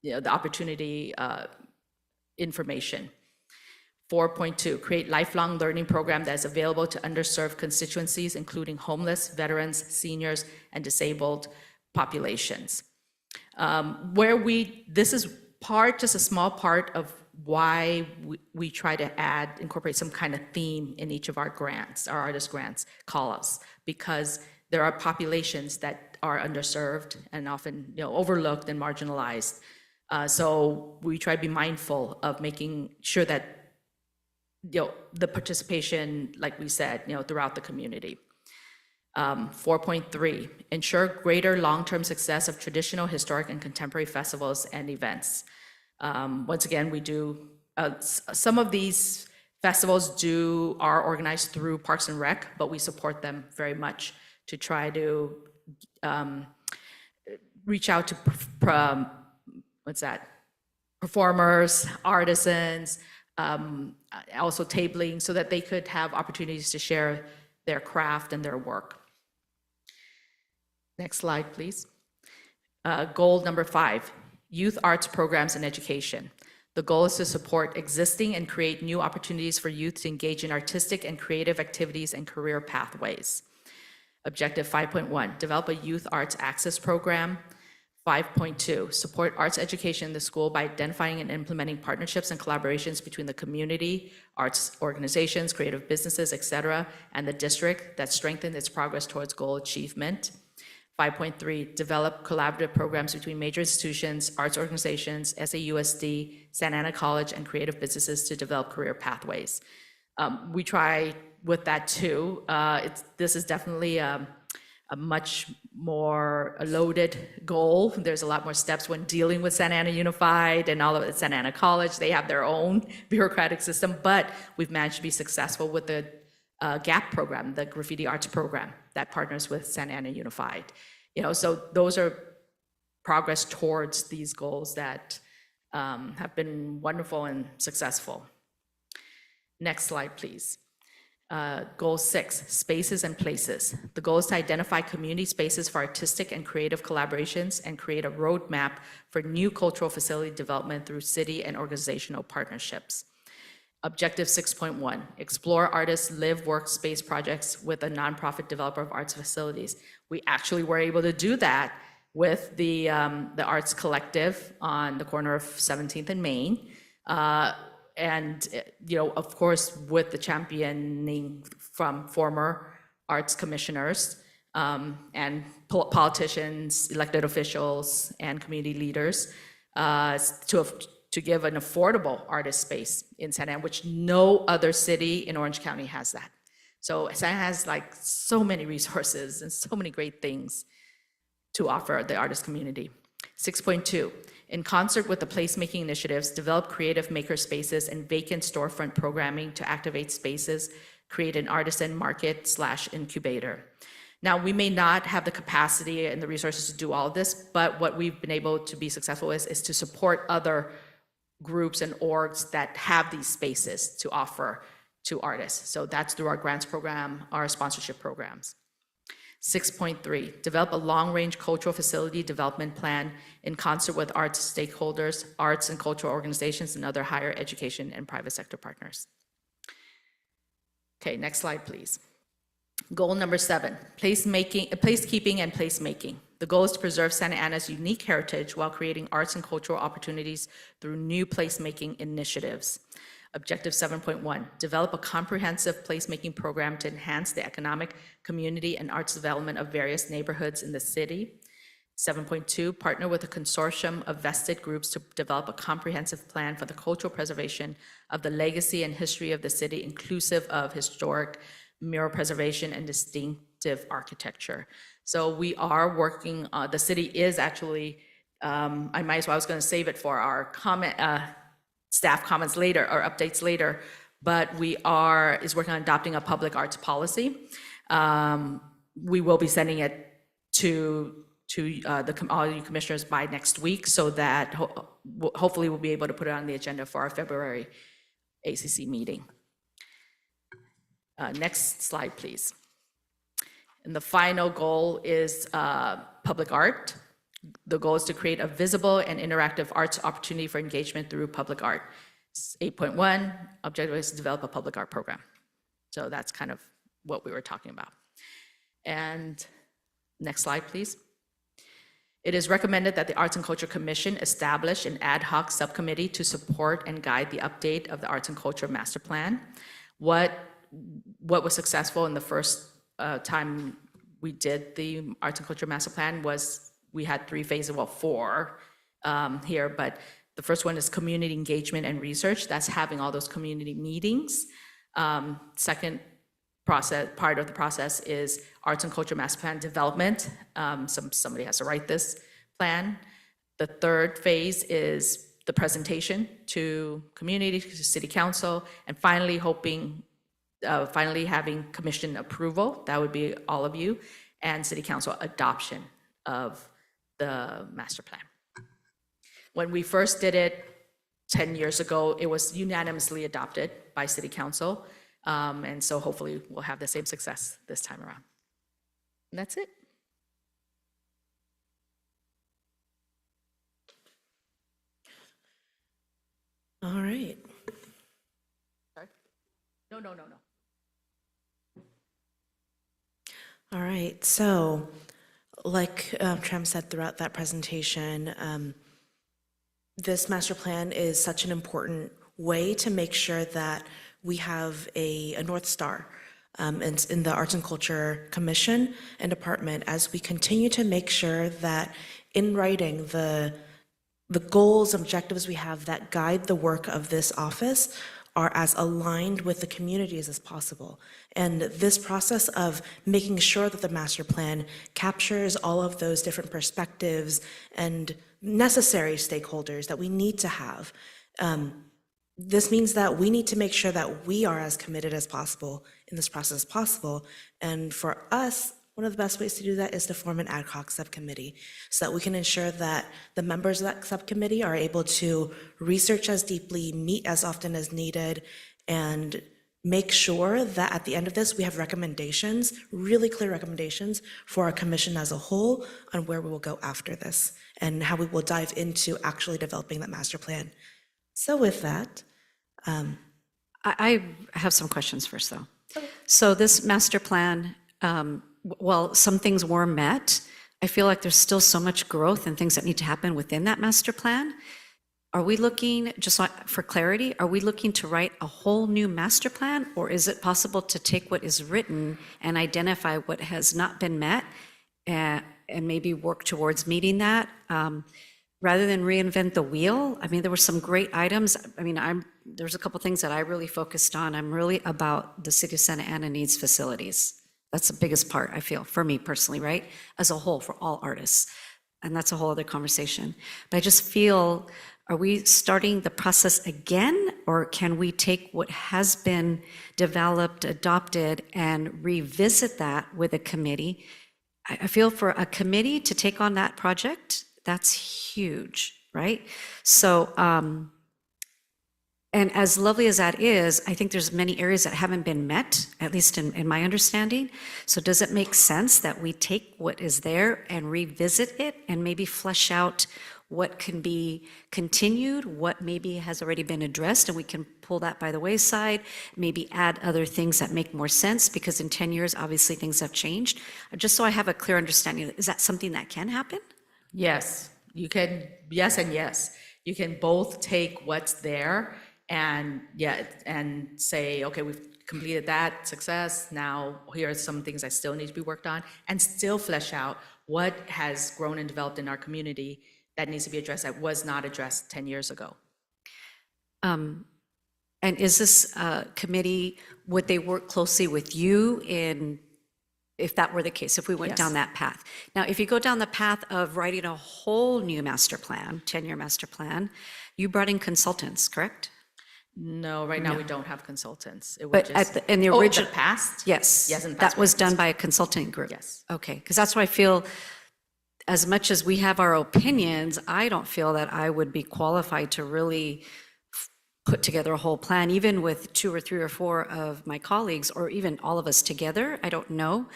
the opportunity information. 4.2, create lifelong learning program that is available to underserved constituencies, including homeless, veterans, seniors, and disabled populations. This is just a small part of why we try to incorporate some kind of theme in each of our grants, our artist grants, call-outs, because there are populations that are underserved and often overlooked and marginalized. So we try to be mindful of making sure that the participation, like we said, throughout the community. 4.3, ensure greater long-term success of traditional, historic, and contemporary festivals and events. Once again, we do, some of these festivals are organized through Parks and Rec, but we support them very much to try to reach out to, performers, artisans, also tabling, so that they could have opportunities to share their craft and their work. Next slide, please. Goal number 5, youth arts programs and education. The goal is to support existing and create new opportunities for youth to engage in artistic and creative activities and career pathways. Objective 5.1, develop a youth arts access program. 5.2, support arts education in the school by identifying and implementing partnerships and collaborations between the community, arts organizations, creative businesses, etc., and the district that strengthen its progress towards goal achievement. 5.3, develop collaborative programs between major institutions, arts organizations, SAUSD, Santa Ana College, and creative businesses to develop career pathways. We try with that too. This is definitely a much more loaded goal. There's a lot more steps when dealing with Santa Ana Unified and all of it. Santa Ana College, they have their own bureaucratic system, but we've managed to be successful with the GAP program, the Graffiti Arts program that partners with Santa Ana Unified. So those are progress towards these goals that have been wonderful and successful. Next slide, please. Goal 6, spaces and places. The goal is to identify community spaces for artistic and creative collaborations and create a roadmap for new cultural facility development through city and organizational partnerships. Objective 6.1, explore artists' live workspace projects with a nonprofit developer of arts facilities. We actually were able to do that with the Arts Collective on the corner of 17th and Main. And, of course, with the championing from former arts commissioners and politicians, elected officials, and community leaders to to give an affordable artist space in Santa Ana, which no other city in Orange County has that. So Santa Ana has like so many resources and so many great things to offer the artist community. 6.2, in concert with the placemaking initiatives, develop creative maker spaces and vacant storefront programming to activate spaces, create an artisan market/incubator. Now, we may not have the capacity and the resources to do all of this, but what we've been able to be successful with is to support other groups and orgs that have these spaces to offer to artists. So that's through our grants program, our sponsorship programs. 6.3, develop a long-range cultural facility development plan in concert with arts stakeholders, arts and cultural organizations, and other higher education and private sector partners. Okay, next slide, please. Goal number 7, placekeeping and placemaking. The goal is to preserve Santa Ana's unique heritage while creating arts and cultural opportunities through new placemaking initiatives. Objective 7.1, develop a comprehensive placemaking program to enhance the economic, community, and arts development of various neighborhoods in the city. 7.2, partner with a consortium of vested groups to develop a comprehensive plan for the cultural preservation of the legacy and history of the city, inclusive of historic mural preservation and distinctive architecture. So we are working, the city is actually, I was gonna save it for our comment, staff comments later or updates later, but is working on adopting a public arts policy. We will be sending it to all you commissioners by next week, so that hopefully we'll be able to put it on the agenda for our February ACC meeting. Next slide, please. And the final goal is public art. The goal is to create a visible and interactive arts opportunity for engagement through public art. 8.1, objective is to develop a public art program. So that's kind of what we were talking about. And next slide, please. It is recommended that the Arts and Culture Commission establish an ad hoc subcommittee to support and guide the update of the Arts and Culture Master Plan. What was successful in the first time we did the Arts and Culture Master Plan was we had 3 phases, well, 4 here, but the first one is community engagement and research. That's having all those community meetings. Second part of the process is Arts and Culture Master Plan development. Somebody has to write this plan. The third phase is the presentation to community, to city council, and finally having commission approval, that would be all of you, and city council adoption of the master plan. When we first did it 10 years ago, it was unanimously adopted by city council. And so hopefully we'll have the same success this time around. And that's it. All right. Sorry? No. All right, so like Tram said throughout that presentation, this master plan is such an important way to make sure that we have a North Star in the Arts and Culture Commission and Department as we continue to make sure that in writing the goals, objectives we have that guide the work of this office are as aligned with the communities as possible. And this process of making sure that the master plan captures all of those different perspectives and necessary stakeholders that we need to have. This means that we need to make sure that we are as committed as possible in this process as possible. And for us, one of the best ways to do that is to form an ad hoc subcommittee so that we can ensure that the members of that subcommittee are able to research as deeply, meet as often as needed, and make sure that at the end of this, we have recommendations, really clear recommendations for our commission as a whole on where we will go after this and how we will dive into actually developing that master plan. So with that, I have some questions first, though. So this master plan, while some things were met, I feel like there's still so much growth and things that need to happen within that master plan. Are we looking, just for clarity, are we looking to write a whole new master plan? Or is it possible to take what is written and identify what has not been met and maybe work towards meeting that? rather than reinvent the wheel, I mean, there were some great items. I mean, there's a couple things that I really focused on. I'm really about the city of Santa Ana needs facilities. That's the biggest part, I feel, for me personally, right? As a whole, for all artists. And that's a whole other conversation. But I just feel, are we starting the process again? Or can we take what has been developed, adopted, and revisit that with a committee? I feel for a committee to take on that project, that's huge, right? So, and as lovely as that is, I think there's many areas that haven't been met, at least in my understanding. So does it make sense that we take what is there and revisit it and maybe flesh out what can be continued, what maybe has already been addressed, and we can pull that by the wayside, maybe add other things that make more sense, because in 10 years, obviously, things have changed. Just so I have a clear understanding, is that something that can happen? Yes, you can, yes and yes. You can both take what's there and, yeah, and say, okay, we've completed that, success, now here are some things that still need to be worked on, and still flesh out what has grown and developed in our community that needs to be addressed that was not addressed 10 years ago. And is this committee, would they work closely with you in, if that were the case, if we went down that path? Now, if you go down the path of writing a whole new master plan, 10-year master plan, you brought in consultants, correct? No, right now we don't have consultants. It would But just. in the Oh, original. past? Yes. Yes, in the past That we was had done by a consulting group? Yes. Okay, because that's why I feel, as much as we have our opinions, I don't feel that I would be qualified to really put together a whole plan, even with 2 or 3 or 4 of my colleagues, or even all of us together, I don't know.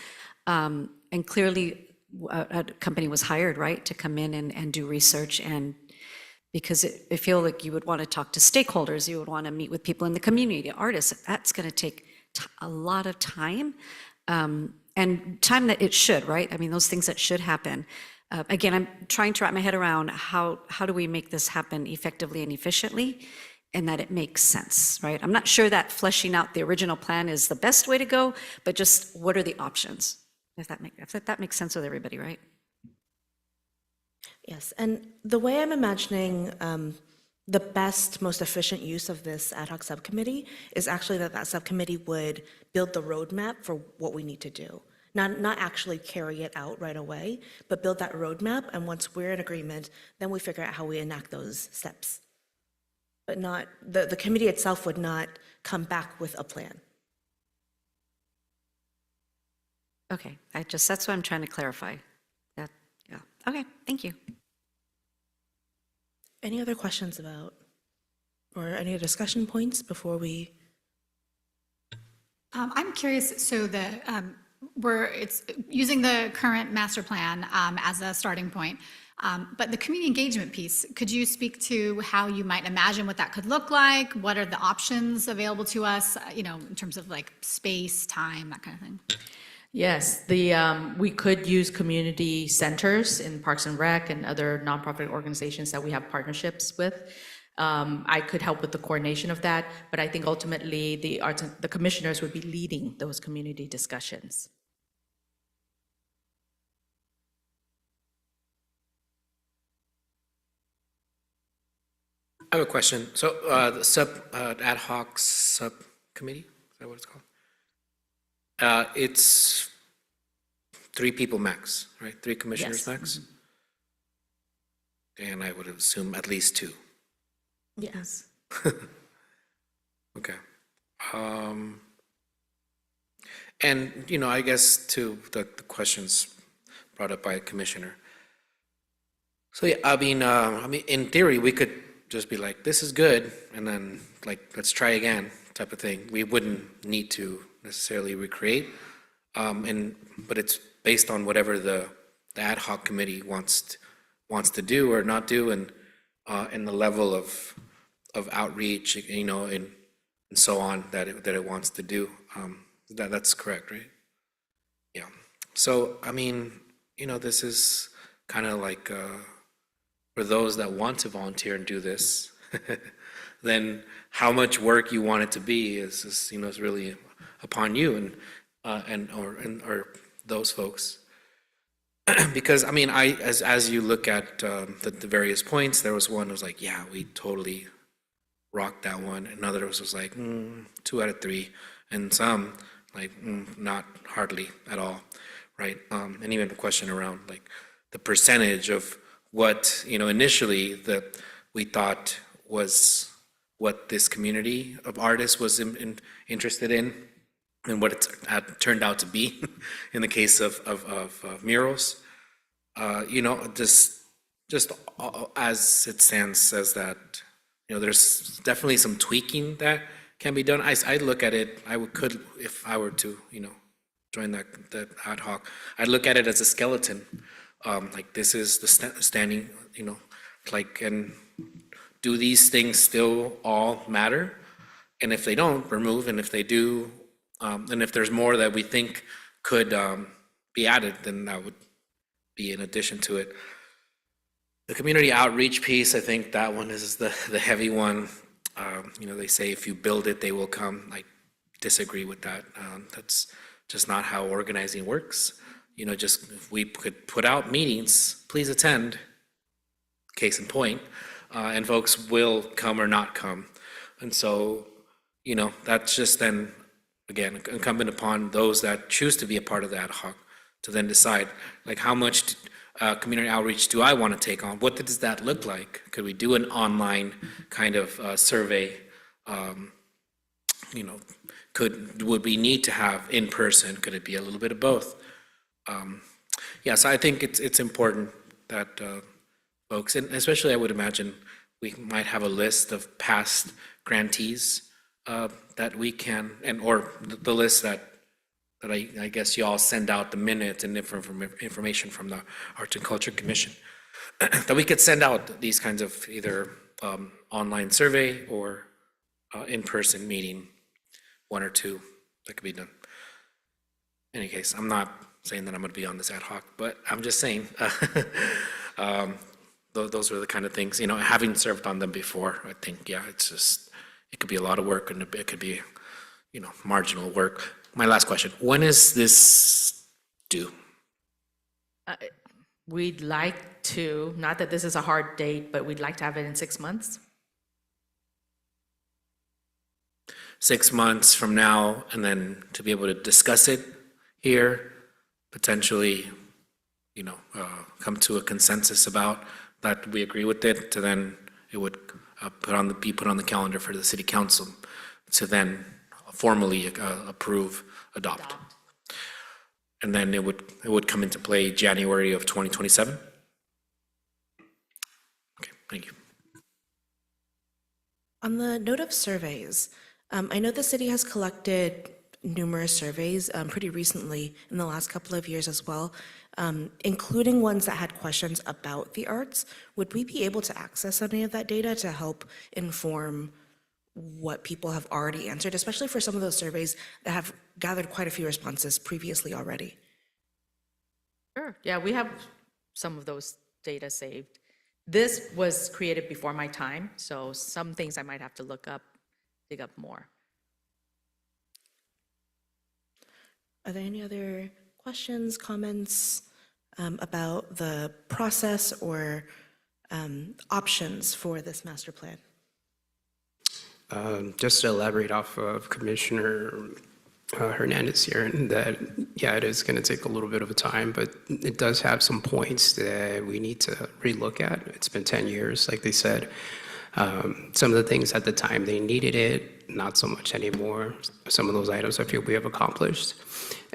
And clearly, a company was hired, right, to come in and do research, and because I feel like you would want to talk to stakeholders, you would want to meet with people in the community, artists. That's going to take a lot of time, and time that it should, right? I mean, those things that should happen. Again, I'm trying to wrap my head around how do we make this happen effectively and efficiently, and that it makes sense, right? I'm not sure that fleshing out the original plan is the best way to go, but just what are the options? If that makes sense with everybody, right? Yes, and the way I'm imagining the best, most efficient use of this ad hoc subcommittee is actually that subcommittee would build the roadmap for what we need to do. Not actually carry it out right away, but build that roadmap, and once we're in agreement, then we figure out how we enact those steps. But not, the committee itself would not come back with a plan. Okay, that's what I'm trying to clarify. That, yeah, okay, thank you. Any other questions about, or any discussion points before we? I'm curious, so it's using the current master plan as a starting point, but the community engagement piece, could you speak to how you might imagine what that could look like? What are the options available to us, in terms of like space, time, that kind of thing? Yes, we could use community centers in Parks and Rec and other nonprofit organizations that we have partnerships with. I could help with the coordination of that, but I think ultimately the commissioners would be leading those community discussions. I have a question. So the ad hoc subcommittee, is that what it's called? It's 3 people max, right? 3 commissioners Yes. max? And I would assume at least 2. Yes. Okay. And, I guess to the questions brought up by a commissioner. So, yeah, I mean, in theory, we could just be like, this is good, and then, like, let's try again, type of thing. We wouldn't need to necessarily recreate, but it's based on whatever the ad hoc committee wants to do or not do, and the level of outreach, and so on that it wants to do. That's correct, right? Yeah. So, I mean, this is kind of like for those that want to volunteer and do this, then how much work you want it to be is really upon you and or those folks. Because, I mean, as you look at the various points, there was one that was like, yeah, we totally rocked that one. Another was like, 2 out of 3. And some, like, not hardly at all, right? And even the question around, like, the percentage of what, initially that we thought was what this community of artists was interested in, and what it turned out to be in the case of murals. Just as it stands, says that, there's definitely some tweaking that can be done. I look at it, could, if I were to, join that ad hoc, I'd look at it as a skeleton. Like, this is the standing, like, and do these things still all matter? And if they don't, remove, and if they do, and if there's more that we think could be added, then that would be in addition to it. The community outreach piece, I think that one is the heavy one. They say if you build it, they will come. I disagree with that. That's just not how organizing works. Just if we could put out meetings, please attend, case in point, and folks will come or not come. And so, that's just then, again, incumbent upon those that choose to be a part of the ad hoc to then decide, like, how much community outreach do I want to take on? What does that look like? Could we do an online kind of survey? Would we need to have in person? Could it be a little bit of both? So I think it's important that folks, and especially I would imagine we might have a list of past grantees that we can, or the list that I guess you all send out the minutes and information from the Arts and Culture Commission, that we could send out these kinds of either online survey or in-person meeting, 1 or 2 that could be done. In any case, I'm not saying that I'm going to be on this ad hoc, but I'm just saying those are the kind of things, having served on them before, I think, it could be a lot of work, and it could be, marginal work. My last question, when is this due? We'd like to, not that this is a hard date, but we'd like to have it in 6 months. 6 months from now, and then to be able to discuss it here, potentially, come to a consensus about that we agree with it, to then it would be put on the calendar for the city council to then formally approve, adopt. And then it would come into play January of 2027? Okay, thank you. On the note of surveys, I know the city has collected numerous surveys pretty recently in the last couple of years as well, including ones that had questions about the arts. Would we be able to access any of that data to help inform what people have already answered, especially for some of those surveys that have gathered quite a few responses previously already? Sure, yeah, we have some of those data saved. This was created before my time, so some things I might have to dig up more. Are there any other questions, comments about the process or options for this master plan? Just to elaborate off of Commissioner Hernandez here, that, it is going to take a little bit of a time, but it does have some points that we need to relook at. It's been 10 years, like they said. Some of the things at the time they needed it, not so much anymore. Some of those items I feel we have accomplished,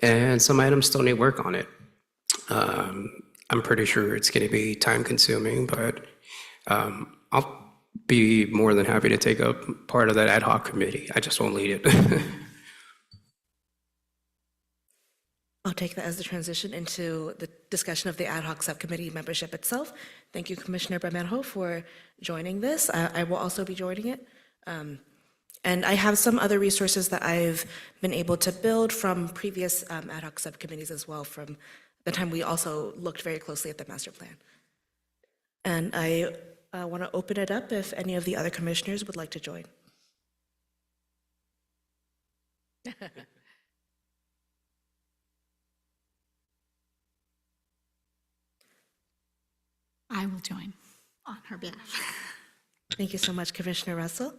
and some items still need work on it. I'm pretty sure it's going to be time consuming, but I'll be more than happy to take up part of that ad hoc committee. I just won't lead it. I'll take that as the transition into the discussion of the ad hoc subcommittee membership itself. Thank you, Commissioner Bermejo, for joining this. I will also be joining it. And I have some other resources that I've been able to build from previous ad hoc subcommittees as well, from the time we also looked very closely at the master plan. And I want to open it up if any of the other commissioners would like to join. I will join on her behalf. Thank you so much, Commissioner Russell.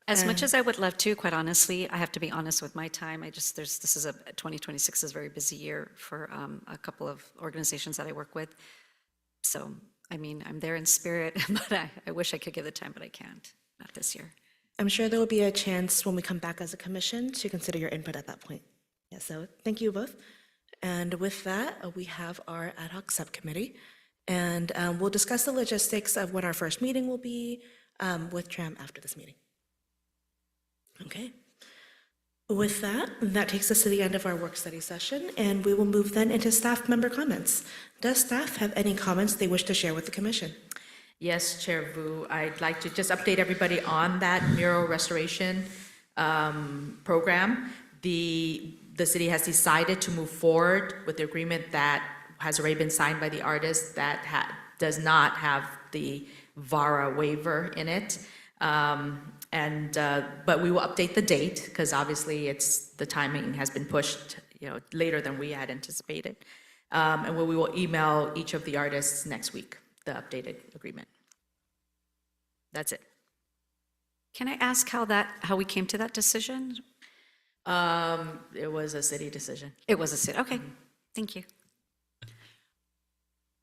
As much as I would love to, quite honestly, I have to be honest with my time. 2026 is a very busy year for a couple of organizations that I work with. So, I mean, I'm there in spirit, but I wish I could give the time, but I can't, not this year. I'm sure there will be a chance when we come back as a commission to consider your input at that point. Yeah, so thank you both. And with that, we have our ad hoc subcommittee. And we'll discuss the logistics of when our first meeting will be with TRAM after this meeting. Okay. With that, that takes us to the end of our work study session, and we will move then into staff member comments. Does staff have any comments they wish to share with the commission? Yes, Chair Vu, I'd like to just update everybody on that mural restoration program. The city has decided to move forward with the agreement that has already been signed by the artist that does not have the VARA waiver in it. But we will update the date because obviously the timing has been pushed, later than we had anticipated. And we will email each of the artists next week the updated agreement. That's it. Can I ask how we came to that decision? It was a city decision. It was a city, okay, thank you.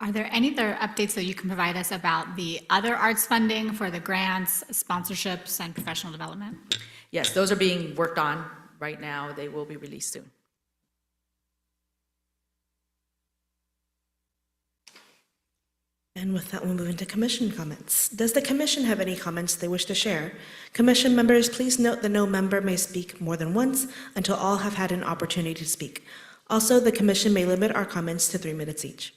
Are there any other updates that you can provide us about the other arts funding for the grants, sponsorships, and professional development? Yes, those are being worked on right now. They will be released soon. And with that, we'll move into commission comments. Does the commission have any comments they wish to share? Commission members, please note that no member may speak more than once until all have had an opportunity to speak. Also, the commission may limit our comments to 3 minutes each.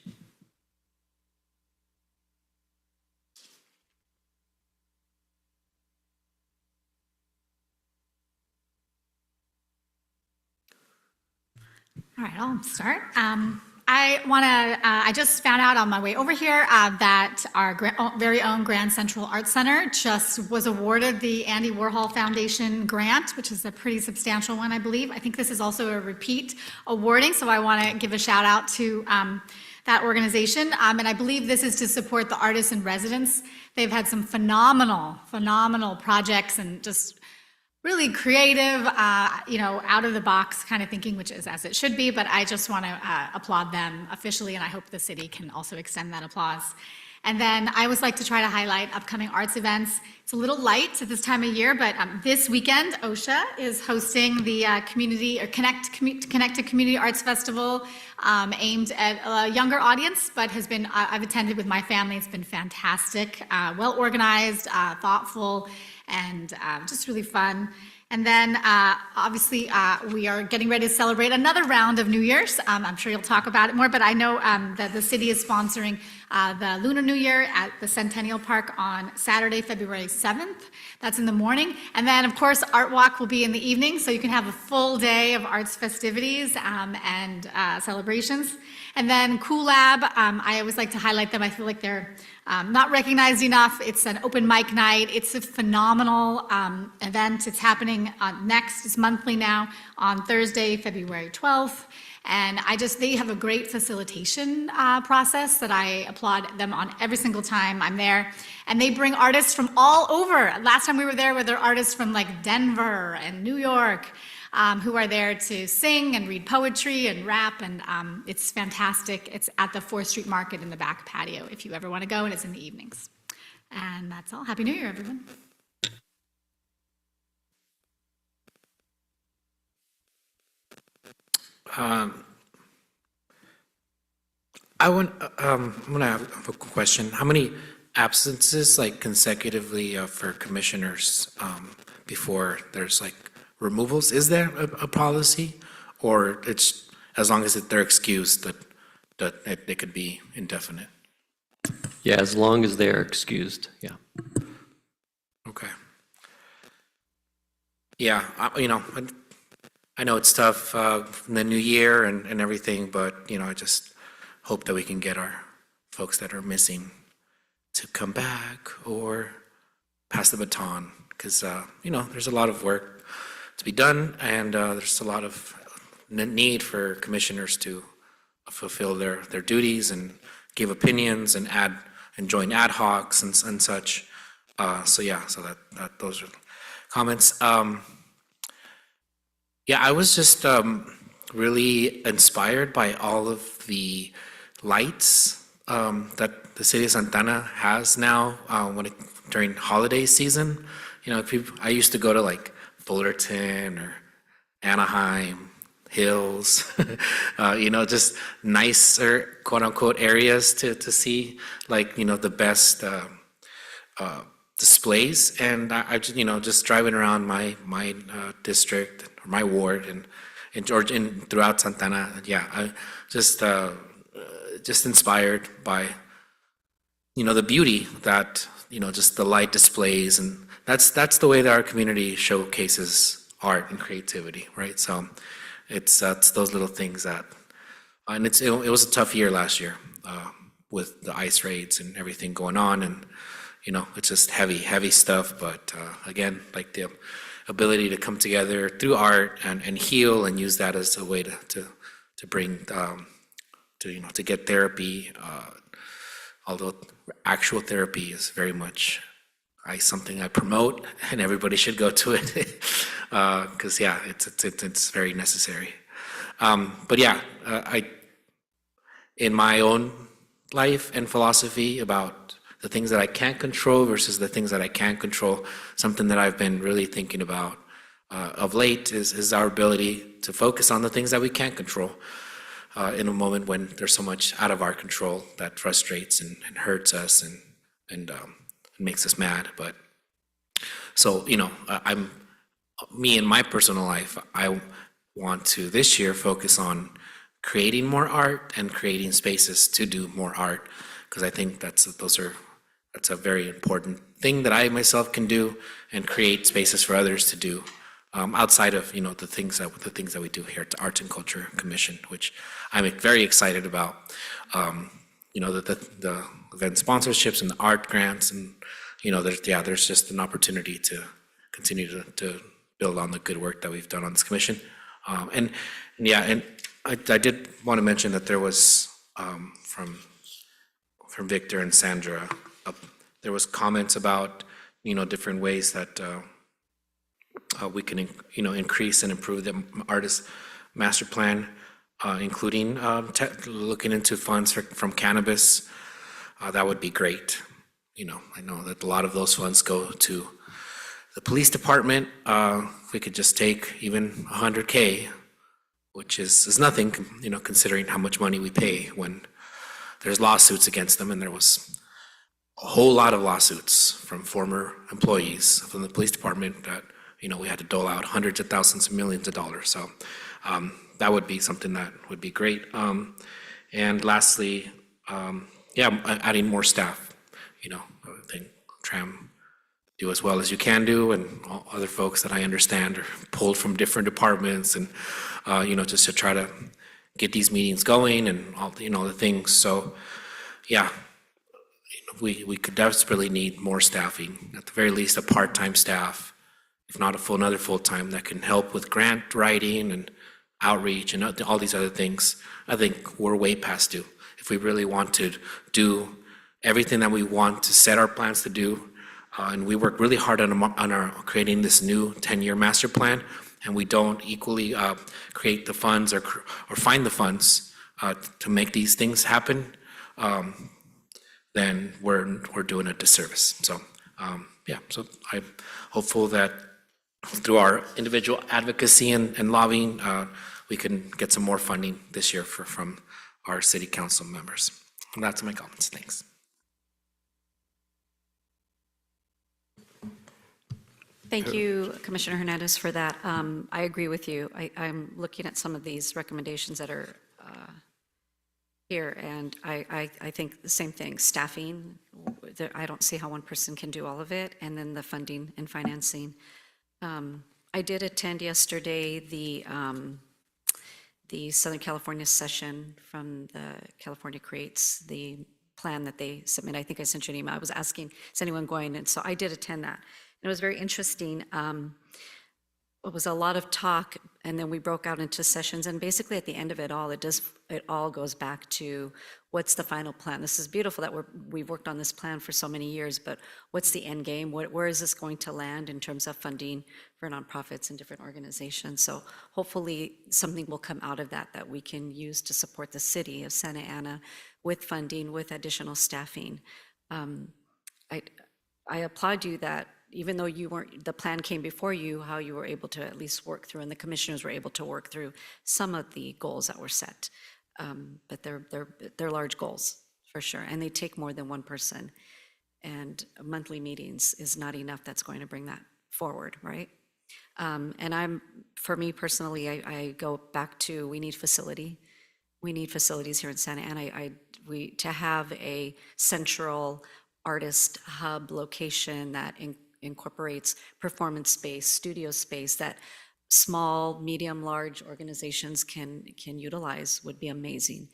All right, I'll start. I just found out on my way over here that our very own Grand Central Arts Center just was awarded the Andy Warhol Foundation grant, which is a pretty substantial one, I believe. I think this is also a repeat awarding, so I want to give a shout out to that organization. And I believe this is to support the artists in residence. They've had some phenomenal projects and just really creative, out of the box kind of thinking, which is as it should be, but I just want to applaud them officially, and I hope the city can also extend that applause. And then I always like to try to highlight upcoming arts events. It's a little light at this time of year, but this weekend, OSHA is hosting the Connect to Community Arts Festival, aimed at a younger audience, but I've attended with my family. It's been fantastic, well organized, thoughtful, and just really fun. And then, obviously, we are getting ready to celebrate another round of New Year's. I'm sure you'll talk about it more, but I know that the city is sponsoring the Lunar New Year at the Centennial Park on Saturday, February 7th. That's in the morning. And then, of course, Art Walk will be in the evening, so you can have a full day of arts festivities and celebrations. And then Cool Lab, I always like to highlight them. I feel like they're not recognized enough. It's an open mic night. It's a phenomenal event. It's happening it's monthly now, on Thursday, February 12th. And they have a great facilitation process that I applaud them on every single time I'm there. And they bring artists from all over. Last time we were there there artists from like Denver and New York, who are there to sing and read poetry and rap, and it's fantastic. It's at the 4th Street Market in the back patio if you ever want to go, and it's in the evenings. And that's all. Happy New Year, everyone. I'm gonna have a question. How many absences, like consecutively, for commissioners before there's like removals? Is there a policy, or it's as long as they're excused that they could be indefinite? Yeah, as long as they're excused, yeah. Okay. Yeah, I know it's tough in the new year and everything, but I just hope that we can get our folks that are missing to come back or pass the baton, because there's a lot of work to be done, and there's a lot of need for commissioners to fulfill their duties and give opinions and add and join ad hocs and such. So yeah, so that those are comments. Yeah, I was just really inspired by all of the lights that the city of Santana has now during holiday season. You know, I used to go to like Fullerton or Anaheim, Hills, you know, just nicer quote unquote areas to see like, you know, the best displays. And I just, you know, just driving around my district or my ward and throughout Santana, yeah, I just inspired by, you know, the beauty that, you know, just the light displays, and that's the way that our community showcases art and creativity, right? So it's those little things that, and it was a tough year last year with the ICE raids and everything going on, and you know, it's just heavy stuff. But again, like the ability to come together through art and heal and use that as a way to bring to, you know, to get therapy. Although actual therapy is very much something I promote, and everybody should go to it because yeah, it's very necessary. But yeah, in my own life and philosophy about the things that I can't control versus the things that I can control, something that I've been really thinking about of late is our ability to focus on the things that we can't control in a moment when there's so much out of our control that frustrates and hurts us and makes us mad. But so, you know, me in my personal life, I want to this year focus on creating more art and creating spaces to do more art, because I think that's a very important thing that I myself can do, and create spaces for others to do outside of, you know, the things that we do here at the Arts and Culture Commission, which I'm very excited about. You know, the event sponsorships and the art grants, and you know, there's just an opportunity to continue to build on the good work that we've done on this commission. And I did want to mention that there was from Victor and Sandra, there was comments about, you know, different ways that we can, you know, increase and improve the artist master plan, including looking into funds from cannabis. That would be great. You know, I know that a lot of those funds go to the police department. If we could just take even $100K, which is nothing, you know, considering how much money we pay when there's lawsuits against them, and there was a whole lot of lawsuits from former employees from the police department that, you know, we had to dole out hundreds of thousands of millions of dollars. So that would be something that would be great. And lastly, adding more staff. You know, I think Tram do as well as you can do, and all other folks that I understand are pulled from different departments, and you know, just to try to get these meetings going and all, you know, the things. So yeah, we could desperately need more staffing, at the very least a part-time staff, if not another full-time, that can help with grant writing and outreach and all these other things. I think we're way past due. If we really want to do everything that we want to set our plans to do, and we work really hard on our creating this new 10-year master plan, and we don't equally create the funds or find the funds to make these things happen, then we're doing a disservice. So yeah, so I'm hopeful that through our individual advocacy and lobbying, we can get some more funding this year from our city council members. And that's my comments. Thanks. Thank you, Commissioner Hernandez, for that. I agree with you. I'm looking at some of these recommendations that are here, and I think the same thing. Staffing, I don't see how one person can do all of it, and then the funding and financing. I did attend yesterday the Southern California session from the California Creates, the plan that they submit. I think I sent you an email. I was asking, is anyone going? And so I did attend that. It was very interesting. it was a lot of talk, and then we broke out into sessions, and basically at the end of it all, it all goes back to what's the final plan? This is beautiful that we've worked on this plan for so many years, but what's the end game? Where is this going to land in terms of funding for nonprofits and different organizations? So hopefully something will come out of that we can use to support the city of Santa Ana with funding, with additional staffing. I applaud you that even though you weren't, the plan came before you, how you were able to at least work through, and the commissioners were able to work through some of the goals that were set. But they're large goals, for sure, and they take more than one person. And monthly meetings is not enough that's going to bring that forward, right? And for me personally, I go back to, we need facility. We need facilities here in Santa Ana. To have a central artist hub location that incorporates performance space, studio space that small, medium, large organizations can utilize would be amazing.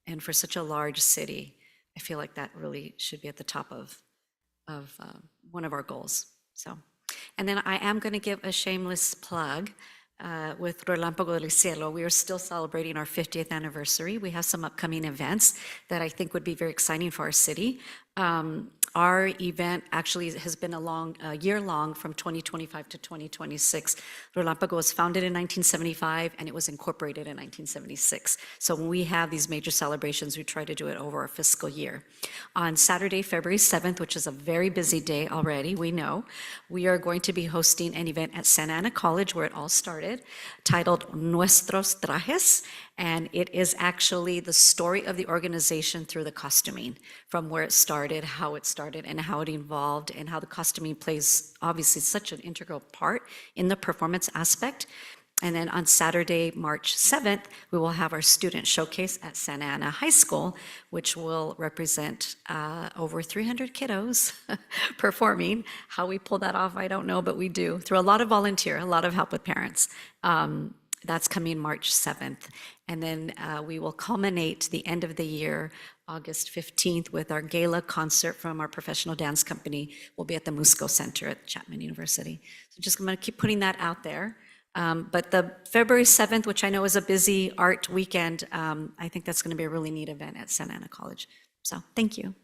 And for such a large city, I feel like that really should be at the top of one of our goals. So, and then I am going to give a shameless plug with Relámpago del Cielo. We are still celebrating our 50th anniversary. We have some upcoming events that I think would be very exciting for our city. Our event actually has been a year long from 2025 to 2026. Relámpago was founded in 1975 and it was incorporated in 1976. So when we have these major celebrations, we try to do it over a fiscal year. On Saturday, February 7th, which is a very busy day already, we know, we are going to be hosting an event at Santa Ana College where it all started, titled Nuestros Trajes. And it is actually the story of the organization through the costuming, from where it started, how it started, and how it evolved, and how the costuming plays obviously such an integral part in the performance aspect. And then on Saturday, March 7th, we will have our student showcase at Santa Ana High School, which will represent over 300 kiddos performing. How we pull that off, I don't know, but we do, through a lot of volunteer, a lot of help with parents. That's coming March 7th. And then we will culminate the end of the year, August 15th, with our gala concert from our professional dance company. We'll be at the Musco Center at Chapman University. So just I'm going to keep putting that out there. But the February 7th, which I know is a busy art weekend, I think that's going to be a really neat event at Santa Ana College. So thank you.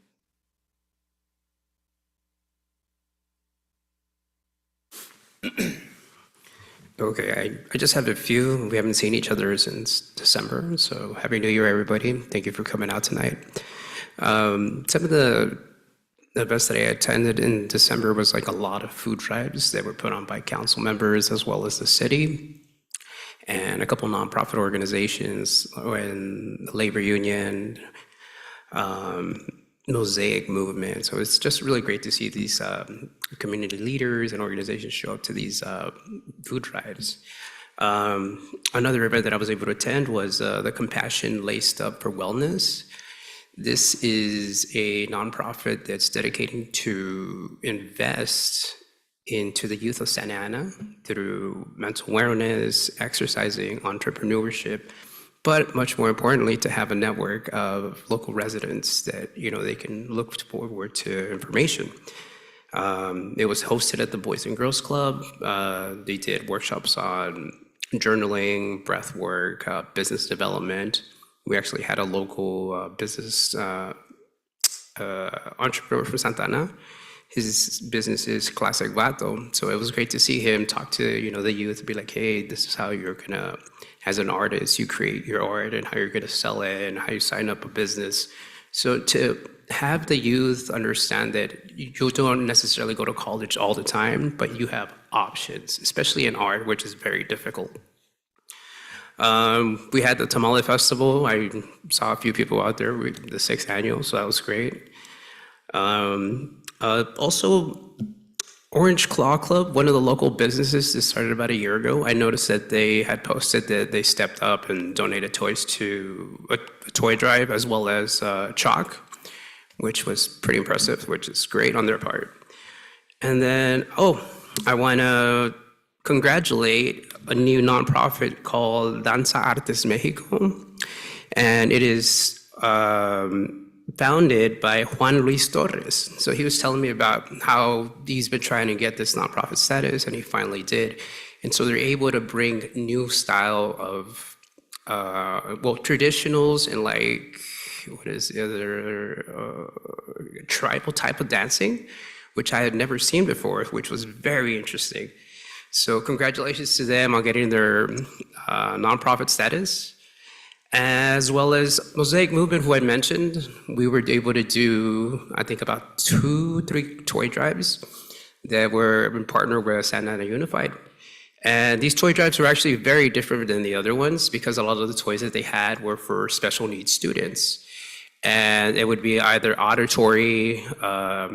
Okay, I just have a few. We haven't seen each other since December, so Happy New Year, everybody. Thank you for coming out tonight. Some of the events that I attended in December was like a lot of food drives that were put on by council members as well as the city, and a couple nonprofit organizations and the labor union, Mosaic movement. So it's just really great to see these community leaders and organizations show up to these food drives. Another event that I was able to attend was the Compassion Laced Up for Wellness. This is a nonprofit that's dedicating to invest into the youth of Santa Ana through mental wellness, exercising, entrepreneurship, but much more importantly, to have a network of local residents that, you know, they can look forward to information. It was hosted at the Boys and Girls Club. They did workshops on journaling, breath work, business development. We actually had a local business entrepreneur from Santa Ana. His business is Classic Vato. So it was great to see him talk to, you know, the youth, be like, hey, this is how you're gonna, as an artist, you create your art and how you're gonna sell it and how you sign up a business. So to have the youth understand that you don't necessarily go to college all the time, but you have options, especially in art, which is very difficult. We had the Tamale Festival. I saw a few people out there with the 6th annual, so that was great. Also, Orange Claw Club, one of the local businesses that started about a year ago, I noticed that they had posted that they stepped up and donated toys to a toy drive as well as chalk, which was pretty impressive, which is great on their part. And then, I want to congratulate a new nonprofit called Danza Artes Mexico, and it is founded by Juan Luis Torres. So he was telling me about how he's been trying to get this nonprofit status, and he finally did. And so they're able to bring new style of, traditionals and like, what is the other, tribal type of dancing, which I had never seen before, which was very interesting. So congratulations to them on getting their nonprofit status. As well as Mosaic Movement, who I mentioned, we were able to do, I think, about 2-3 toy drives that were in partner with Santa Ana Unified. And these toy drives were actually very different than the other ones because a lot of the toys that they had were for special needs students. And it would be either auditory,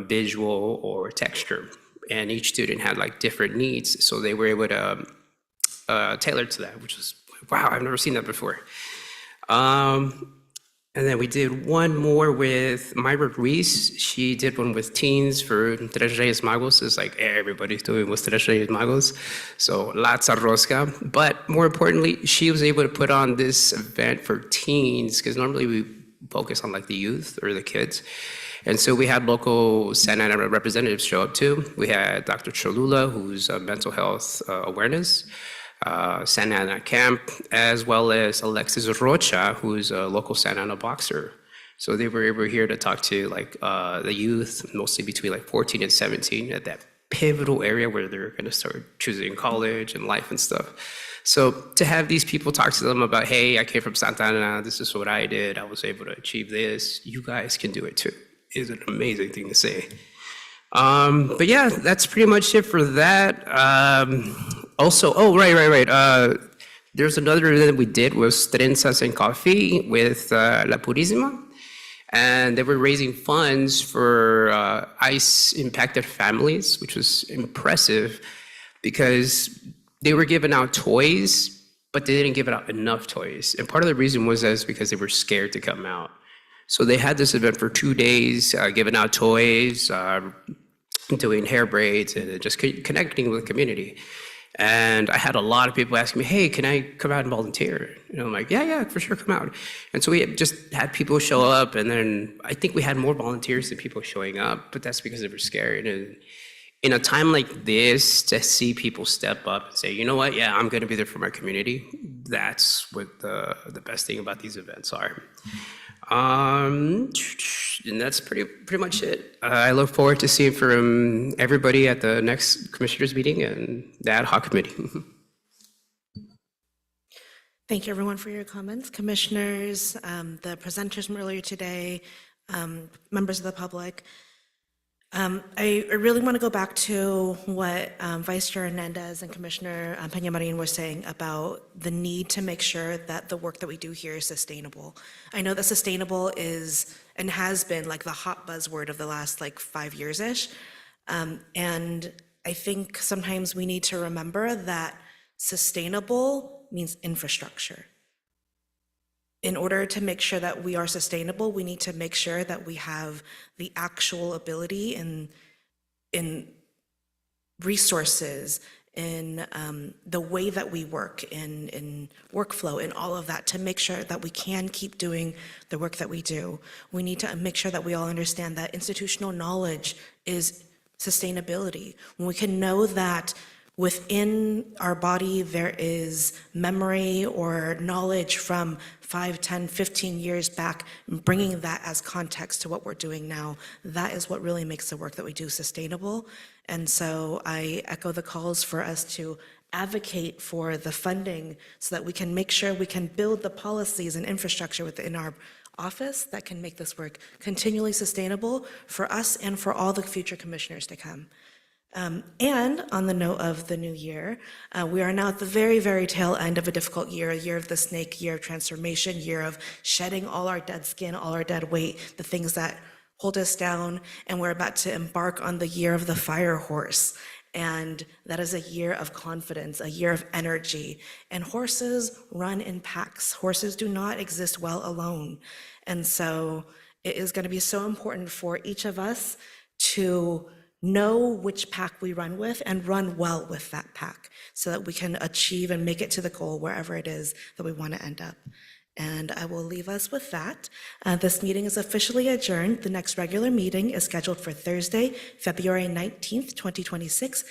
visual, or texture. And each student had like different needs, so they were able to tailor to that, which was, wow, I've never seen that before. And then we did one more with Myra Ruiz. She did one with teens for Tres Reyes Magos. It's like everybody's doing with Tres Reyes Magos. So La Rosca. But more importantly, she was able to put on this event for teens, because normally we focus on like the youth or the kids. And so we had local Santa Ana representatives show up too. We had Dr. Cholula, who's mental health awareness. Santa Ana Camp, as well as Alexis Rocha, who's a local Santa Ana boxer. So they were here to talk to like the youth, mostly between like 14 and 17, at that pivotal area where they're going to start choosing college and life and stuff. So to have these people talk to them about, hey, I came from Santa Ana, this is what I did, I was able to achieve this, you guys can do it too, is an amazing thing to say. But yeah, that's pretty much it for that. Also, right. There's another event that we did was Trenzas and Coffee with La Purísima. And they were raising funds for ICE-impacted families, which was impressive because they were giving out toys, but they didn't give out enough toys. And part of the reason was because they were scared to come out. So they had this event for 2 days, giving out toys, doing hair braids, and just connecting with the community. And I had a lot of people asking me, hey, can I come out and volunteer? And I'm like, yeah, for sure, come out. And so we just had people show up, and then I think we had more volunteers than people showing up, but that's because they were scared. And in a time like this, to see people step up and say, you know what, yeah, I'm gonna be there for my community, that's what the best thing about these events are. And that's pretty much it. I look forward to seeing from everybody at the next commissioners meeting and the ad hoc committee. Thank you, everyone, for your comments. Commissioners, the presenters from earlier today, members of the public. I really want to go back to what Vice Chair Hernandez and Commissioner Peña-Marin were saying about the need to make sure that the work that we do here is sustainable. I know that sustainable is and has been like the hot buzzword of the last like 5 years-ish. And I think sometimes we need to remember that sustainable means infrastructure. In order to make sure that we are sustainable, we need to make sure that we have the actual ability in resources, in the way that we work, in workflow, in all of that, to make sure that we can keep doing the work that we do. We need to make sure that we all understand that institutional knowledge is sustainability. When we can know that within our body, there is memory or knowledge from 5, 10, 15 years back, bringing that as context to what we're doing now. That is what really makes the work that we do sustainable. And so I echo the calls for us to advocate for the funding so that we can make sure we can build the policies and infrastructure within our office that can make this work continually sustainable for us and for all the future commissioners to come. And on the note of the new year, we are now at the very, very tail end of a difficult year, a year of the snake, year of transformation, year of shedding all our dead skin, all our dead weight, the things that hold us down, and we're about to embark on the year of the fire horse. And that is a year of confidence, a year of energy. And horses run in packs. Horses do not exist well alone. And so it is going to be so important for each of us to know which pack we run with and run well with that pack so that we can achieve and make it to the goal wherever it is that we want to end up. And I will leave us with that. This meeting is officially adjourned. The next regular meeting is scheduled for Thursday, February 19th, 2026,